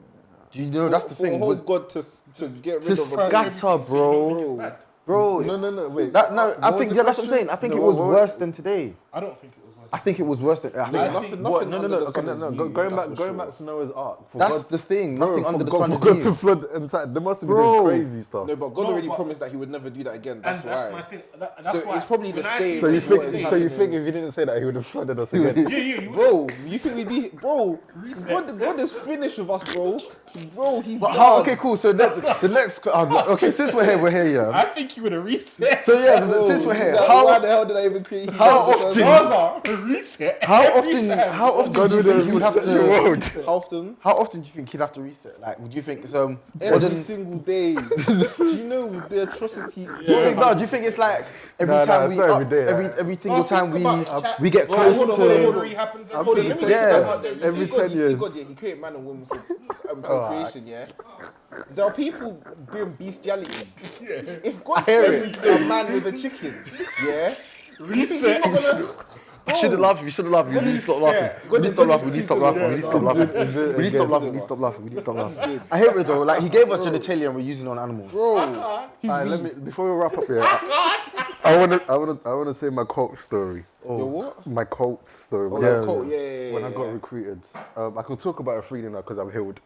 Do you know that's the thing? For a whole Was, God to get rid to of a scatter, So you don't think bro. it's bad? Bro, No, wait. that, no, I What was think the yeah, that's what I'm question? saying. I think No, it was what- worse than today. I don't think it was worse. I think it was worse than. I think I nothing. think- Nothing No, under no, the okay, sun no, is no. new, Going that's back, for going sure. back to Noah's Ark. that's the thing. Bro, Nothing under the for sun God is to new. flood inside, they must have been Bro. doing crazy stuff. No, but God No, already but- promised that he would never do that again. That's and why. that's my thing. That's So why it's probably the when I same see So you as people what think? is So you happening. think if he didn't say that, he would have flooded us again? Yeah, you would. Bro, you think we'd be, bro? God is finished with us, bro. Bro, he's But done. how? Okay, cool. So the next. Okay, since we're here, yeah. I think you would have reset. So yeah, Bro, since we're here, why how the hell did I even create? how humans? often- reset. how every often time. how often God do you would think have he would have reset the to? world. How often? How often do you think he'd have to reset? Like, would you think it's Every modern- single day. Do you know the atrocity? Do you think? No. Do you think it's like every No, time it's we not every day, every single time we get Bro, close hold on, to? hold on, hold on. happens I'm Hold on, pretty let me Yeah. get that. You Every see God, 10 you see years. God, yeah, he created man and woman for procreation, yeah? There are people doing bestiality. If God hear sends a man with a chicken, yeah? reset. I shouldn't laugh. We shouldn't laugh. We need to stop laughing. We need to stop laughing. We need to stop laughing. We need to stop laughing. We need to stop laughing. We need to stop laughing. We need to stop laughing. I hear it though. Like, he gave us genitalia and we're using it on animals. Bro, he's Alright, weak. let me before we wrap up here. I wanna say my cult story. Your what? My cult story. Oh, When your I- cult, yeah. When I got recruited, I can talk about it freely now because I'm healed.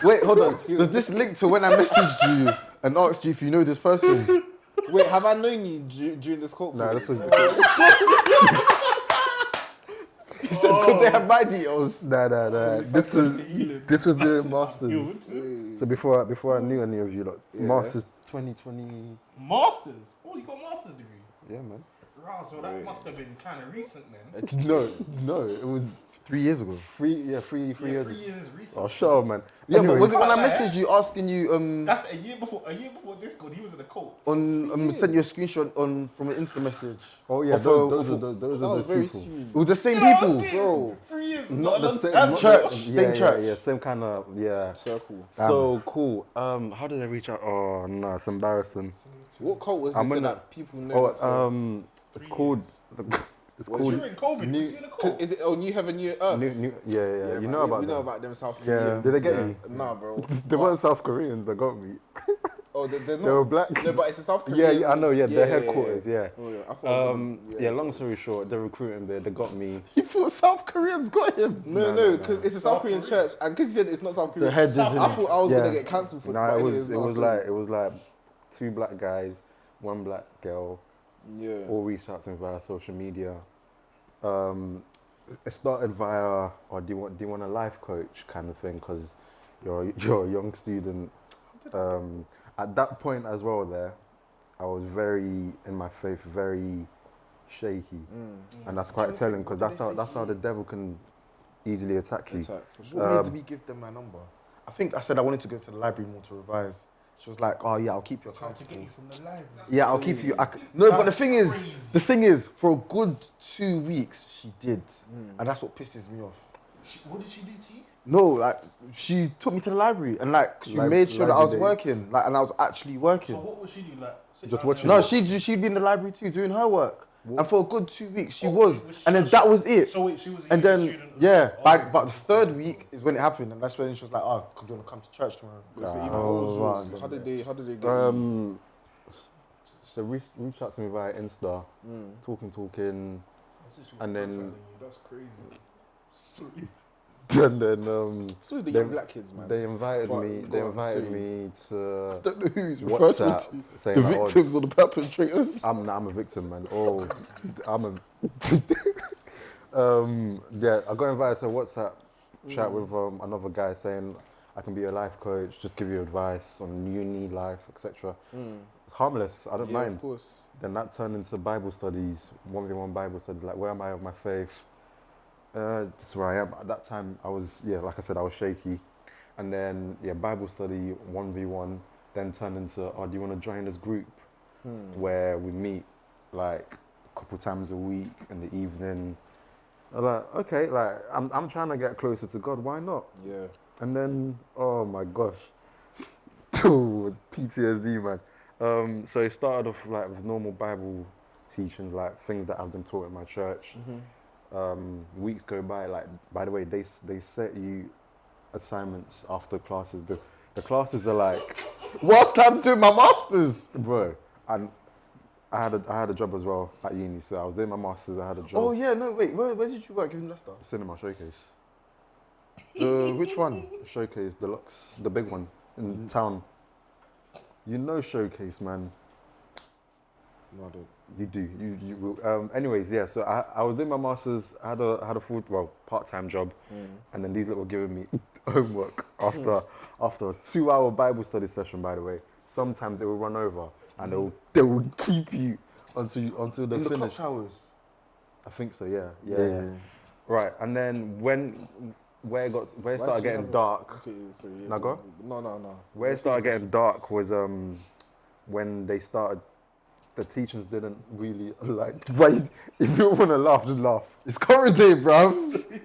Wait, hold on. Does this link to when I messaged you and asked you if you know this person? Wait, have I known you during this cult? Nah, this was He said, could they have my details? nah. This was during masters. So before I knew any of you, like masters 2020. Masters? Oh, you got a master's degree. Yeah, man. Wow, so that must have been kind of recent then. No, it was 3 years ago. three years. 3 years is recent. Oh, shut up, man. Yeah, but Anyways, was it when I messaged you asking you That's a year before this code. He was in the cult. sent you a screenshot from an Insta message? Oh yeah, Of those a- are those That are was those very people. soon. It was the same You know what I'm people. saying? Bro. 3 years is Not not a the long same time. not Church. the- Same yeah, church. Yeah, same kind of Circle. So cool. How did I reach out? Oh no, it's embarrassing. What cult was I'm this so gonna- that people know? It's 3 called. years. It's What, called. During COVID, was you in a cult? Is it New Heaven, New Earth? Yeah. You know about we know them. about them South Yeah. Koreans. Did they get you? Nah, bro. They weren't South Koreans that got me. Oh, they're not. They were black. No, but it's a South Korean. Yeah, I know. Yeah, their headquarters. Yeah. Oh, yeah. I thought Yeah. Long story short, they're recruiting there. They got me. You thought South Koreans got him? No, because it's a South Korean church, and because he said it's not South Korean, The head is I in thought I was yeah. gonna get cancelled for No, that. it but was not, it was like 2 black guys, 1 black girl. yeah. All reached out to me via social media. It started via, do you want a life coach kind of thing? Because you're a young student. At that point as well, I was very in my faith, very shaky, and that's quite telling because that's how the devil can easily attack you. Attack, for sure. What made me give them my number? I think I said I wanted to go to the library more to revise. She was like, "Oh yeah, I'll keep you Trying to get accountable. you from the library. Yeah, I'll keep you." No, but That's the thing is, for a good 2 weeks, she did, and that's what pisses me off. What did she do to you? No, like she took me to the library and like she made sure that I was working, like, and I was actually working. So what would she do? Like, sit Just down watching there No, and- she'd be in the library too, doing her work. And for a good 2 weeks, she Oh, was. was she- And then that was it. So wait, she was a And uni then, student? yeah, Oh. but the 3rd week is when it happened. And that's when she was like, oh, do you want to come to church tomorrow? So even Oh, what was yours? right. How did they get you? So reached out to me via Insta, talking, That's it, she was and then- profiling you. That's crazy. Sorry. and then It's always the they- young black kids, man. they invited Go on, me. go They on, invited sorry. me to Don't know who he's referring WhatsApp, to. saying The like, oh, victims or the perpetrators. I'm a victim, man. Oh, I'm a. Yeah, I got invited to a WhatsApp chat with another guy saying, I can be a life coach, just give you advice on uni life, etc. It's harmless. I don't Yeah, mind. of course. Then that turned into Bible studies, 1v1 Bible studies. Like, where am I of my faith? This is where I am. At that time, I was, like I said, I was shaky. And then, Bible study, 1v1, then turned into, do you want to join this group? Where we meet, like, a couple times a week in the evening. I'm like, okay, like, I'm trying to get closer to God, why not? Yeah. And then, oh my gosh, it's PTSD, man. So it started off like with normal Bible teachings, like things that I've been taught in my church. Weeks go by, like, by the way, they set you assignments after classes. The classes are like, whilst I'm doing my masters, bro. And I had a job as well at uni, so I was doing my masters. I had a job. Oh yeah, no wait, where did you work in Leicester? Cinema Showcase. Which one? Showcase Deluxe, the big one in town. You know Showcase, man. No, I don't. You do. You. Anyways, yeah. So I was doing my masters. I had a part-time job, and then these lot were giving me homework after a 2-hour Bible study session. By the way, sometimes they will run over and they will keep you until they In the finish. clock towers. I think so. Yeah. Right, and then where it started getting dark. Okay, sorry. Yeah, Now go? No. Where it started getting dark was when they started. The teachers didn't really like. Right, if you want to laugh, just laugh. It's current day, bruv.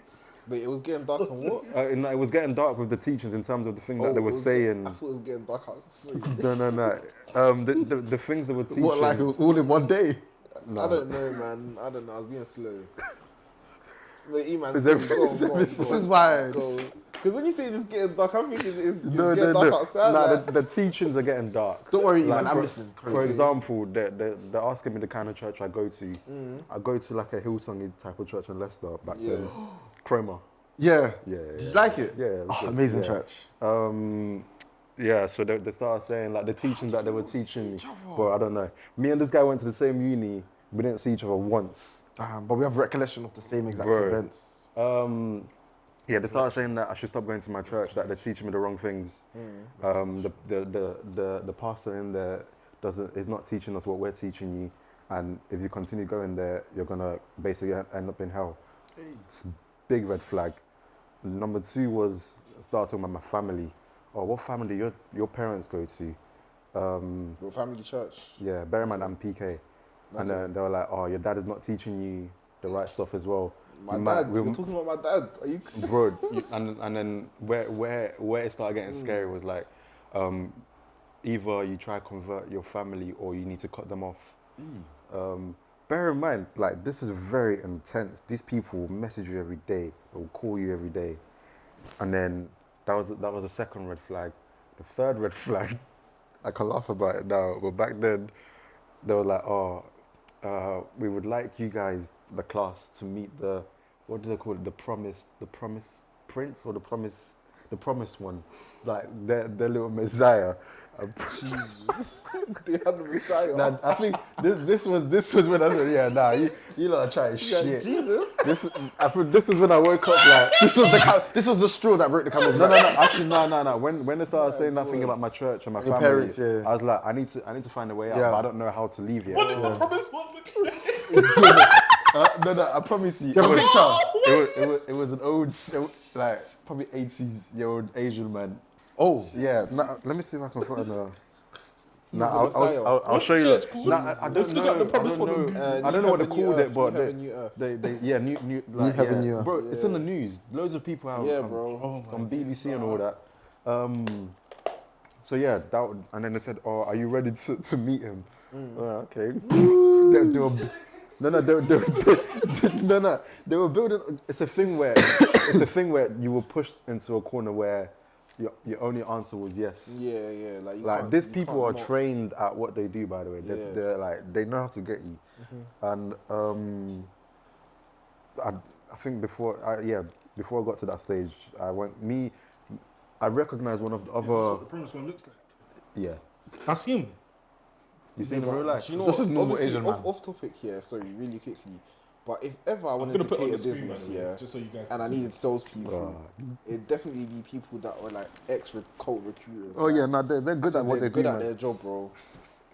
Wait, it was getting dark and what? And it was getting dark with the teachers in terms of the thing that they were saying. I thought it was getting dark outside. No. The things they were teaching. What, like it was all in one day? I don't know, man. I don't know. I was being slow. Wait, E-man, Is go everything- on. This is why. Because when you say it's getting dark, I'm thinking it's No, getting dark outside. Nah, like. the teachings are getting dark. Don't worry, Like, man. I'm listening. For example, they're asking me the kind of church I go to. I go to like a Hillsong type of church in Leicester back then. Cromer. Yeah. Yeah. Did you like it? Yeah. It was Oh, good. amazing Yeah. church. Yeah, so they started saying like the teaching that they were teaching me. But I don't know. Me and this guy went to the same uni. We didn't see each other once. But we have recollection of the same exact Bro. events. Yeah, they started saying that I should stop going to my church, that they're teaching me the wrong things. The pastor in there is not teaching us what we're teaching you, and if you continue going there, you're gonna basically end up in hell. It's a big red flag. Number 2 was start talking about my family. Oh, what family do your parents go to? Your family church. Yeah, bear in mind I'm PK, and then they were like, oh, your dad is not teaching you the right stuff as well. My dad. You're talking about my dad. Are you? Bro, and then where it started getting scary was like, either you try to convert your family or you need to cut them off. Bear in mind, like, this is very intense. These people will message you every day, they will call you every day, and then that was the second red flag. The third red flag, I can laugh about it now, but back then they were like, we would like you guys, the class, to meet the, what do they call it? The promised prince or the promised one, like their little Messiah. They had the Messiah. Nah, I think this was when I said, you lot are trying shit. Jesus. I think this was when I woke up like This was the straw that broke the camel's no, back. actually no. When they started saying that thing about my church and my Your family, parents, yeah. I was like, I need to find a way out, Yeah. but I don't know how to leave yet. What did the promise one look like? No, I promise you. You have a picture? It was an old, like, probably 80s-year-old Asian man. Oh. Yeah, let me see if I can find a. the Messiah. I'll show you. church called? Nah, I Let's don't look know. up the promise I don't one. know. I don't know what they Heaven, New called Earth, it, but New Heaven, New Earth. new New Heaven, New Earth. Bro, it's in the news. Loads of people have Yeah, bro. on BBC and all that. So yeah, and then they said, "Oh, are you ready to meet him?" Okay. They were building. It's a thing where you were pushed into a corner where your only answer was yes. Yeah. Like these people are trained at what they do. By the way, they're like, they know how to get you. And I think before I got to that stage, I recognized one of the That's other. what the promise one looks like. Yeah, That's him. you seen him in real life. Do you know Just what? a normal Obviously, Asian man. off topic here, sorry, really quickly. But if ever I I'm wanted gonna to put it on create a the screen, business, by the way, yeah, just so you guys and can I see. needed salespeople, it'd definitely be people that were like cult recruiters. Oh yeah, no, they're good at because what they're they good do, at man. their job, bro.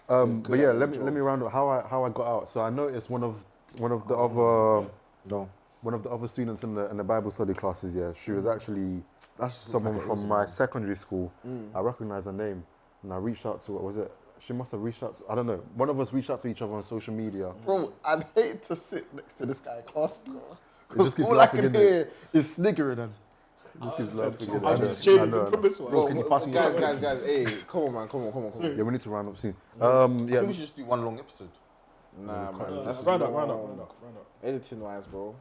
But yeah, let me round up how I got out. So I noticed one of the other No, one of the other students in the Bible study classes. Yeah, she was actually that's just someone like an from Asian my man. secondary school. I recognized her name, and I reached out to her. Was it? She must have reached out to. I don't know. One of us reached out to each other on social media. Bro, I'd hate to sit next to this guy in class, It because just keeps all I laughing, can innit? hear is sniggering and. Just keeps laughing. innit? I'm I just know, shaving I the know. promise one. Bro, can you pass me your guys, chocolate, guys, hey, come on, man, come on. Yeah, we need to round up soon. I Yeah, think we should just do one long episode. Nah, man, No, that's round up. long. Editing wise, bro.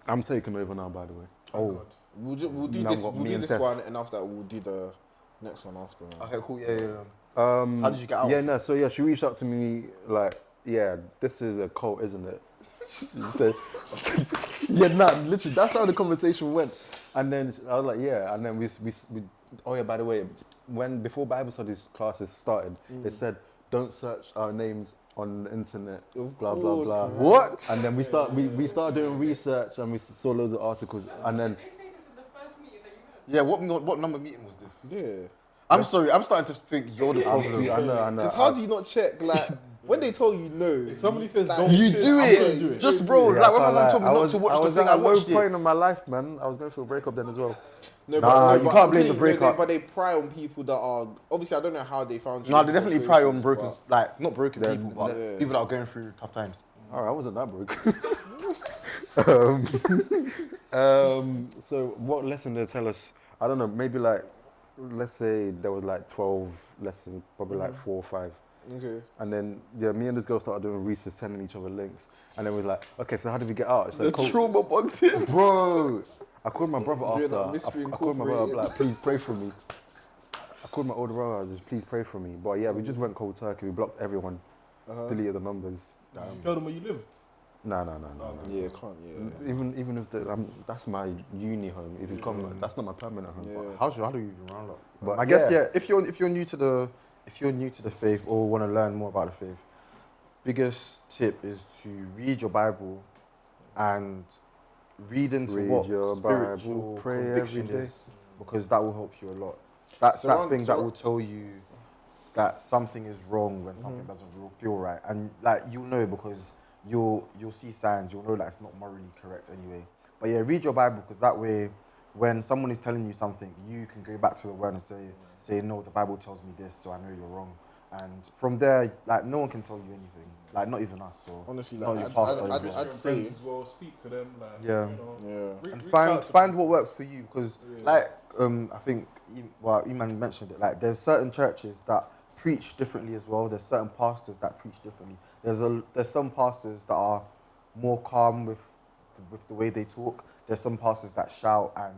I'm taking over now, by the way. Oh, We'll do Now this. what, We'll me do and this Tef? one, and after that, we'll do the next one after. Man. Okay, cool. Yeah. So how did you get out? Yeah, no. So yeah, she reached out to me like, yeah, this is a cult, isn't it? She said, yeah, nah, literally, that's how the conversation went. And then I was like, yeah. And then we oh yeah, by the way, before Bible studies classes started, they said don't search our names on the internet, blah blah course, blah. man. What? And then we started doing research and we saw loads of articles. And then They say this is the first meeting that you had. Yeah, what number meeting was this? Yeah. I'm sorry, I'm starting to think you're the problem. I know. Because how do you not check? Like when they told you no, if somebody says like, don't, You shit, do I'm it. gonna do it. Just bro, Yeah, like I when my can't mum lie. told me not to watch the thing, I at a low watched point it. in my life, man. I was going through a breakup then as well. No, Nah, you but can't I'm blame the telling you, breakup. But they pry on people that are obviously. I don't know how they found you. No, they definitely pry on socials, brokers, like not broken Then- people, but yeah. people that are going through tough times. All right, I wasn't that broke. So what lesson did they tell us? I don't know, maybe like, let's say there was like 12 lessons, probably like 4 or 5. Okay. And then, yeah, me and this girl started doing research, sending each other links. And then we was like, okay, so how did we get out? She's like, trauma bugged him. bro, I called my brother Doing after. that mystery I called my brother, incorporated. like, please pray for me. I called my older brother, just please pray for me. But yeah, we just went cold turkey. We blocked everyone, deleted the numbers. Did you tell them where you live? No. Yeah, can't. Yeah. Even if that's my uni home. If you come, that's not my permanent home. Yeah. How do you even round up? But But I guess yeah. yeah, if you're new to the faith or want to learn more about the faith, biggest tip is to read your Bible and read into Read what your spiritual Bible, pray conviction every day. is, because that will help you a lot. That's that Surround- thing that surround- will tell you that something is wrong when something doesn't feel right, and like you'll know because you'll see signs. You'll know that it's not morally correct anyway. But yeah, read your Bible, because that way, when someone is telling you something, you can go back to the word and say no, the Bible tells me this, so I know you're wrong. And from there, like no one can tell you anything, like not even us. So Honestly, not like, your pastor as I'd well. I'd Your say. friends as well. Speak to them. Like, Yeah. You know, Yeah. And reach find out to find people. what works for you, because like I think Iman mentioned it, like there's certain churches that preach differently as well. There's certain pastors that preach differently. There's some pastors that are more calm with the way they talk. There's some pastors that shout, and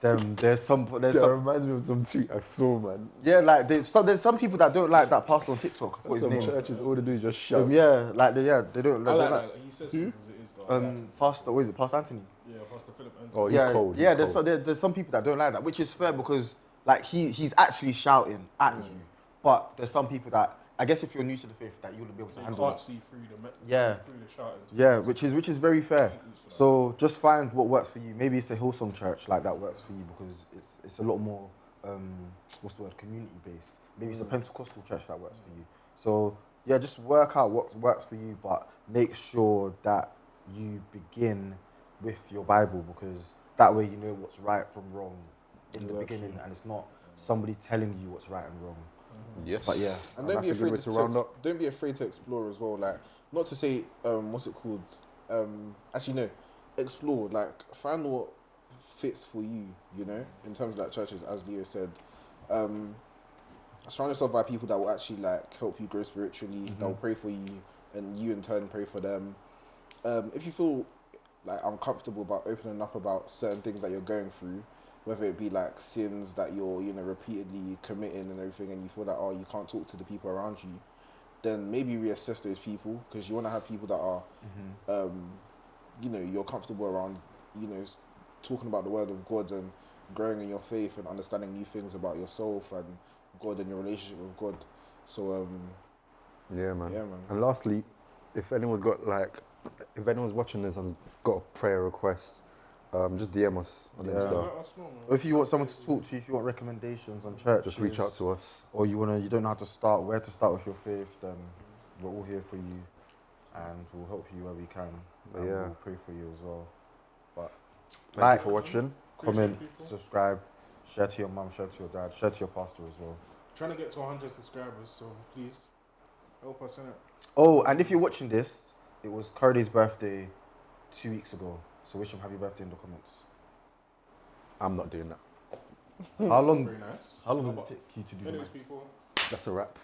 there's some reminds me of some tweet I saw, man. yeah, like there's some people that don't like that pastor on TikTok. I forgot his Some name. churches, all they do is just shout. Yeah, like they don't I like, like that. He says things as it is, though. I like it. Pastor. What is it, Pastor Anthony? Yeah, Pastor Philip. Oh, Anthony. he's cold. Yeah, he's cold. there's some people that don't like that, which is fair, because like he's actually shouting at you. But there's some people that, I guess if you're new to the faith, that you wouldn't be able to You handle can't that. see through Yeah. through the shouting. Yeah, which is very fair. So just find what works for you. Maybe it's a Hillsong church like that works for you, because it's a lot more what's the word, community based. Maybe it's a Pentecostal church that works for you. So yeah, just work out what works for you, but make sure that you begin with your Bible, because that way you know what's right from wrong in the beginning, and it's not somebody telling you what's right and wrong. Yes. But yeah, And that's don't be a good afraid way to round up. don't be afraid to explore as well. Like, not to say what's it called? Actually no, explore. Like, find what fits for you. You know, in terms of like churches, as Leo said. Surround yourself by people that will actually like help you grow spiritually. That will pray for you, and you in turn pray for them. If you feel like uncomfortable about opening up about certain things that you're going through, whether it be like sins that you're repeatedly committing and everything, and you feel that you can't talk to the people around you, then maybe reassess those people, because you want to have people that are you're comfortable around, talking about the word of God and growing in your faith and understanding new things about yourself and God and your relationship with God. So Yeah, man. Yeah, man. And lastly, if anyone's got like if anyone's watching this and has got a prayer request, just DM us on Yeah. Insta. Let us know, man. Or if you want someone to talk to, if you want recommendations on church, Just reach out to us. or you don't know how to start, where to start with your faith, then we're all here for you, and we'll help you where we can. And Yeah. we'll pray for you as well. But Thank you for watching. comment, Appreciate people. subscribe, share to your mum, share to your dad, share to your pastor as well. Trying to get to 100 subscribers, so please help us in it. Oh, and if you're watching this, it was Cody's birthday 2 weeks ago. So wish him happy birthday in the comments. I'm not doing that. How That's long? Very nice. How long does it take you to do the Anyways, maths? people. That's a wrap.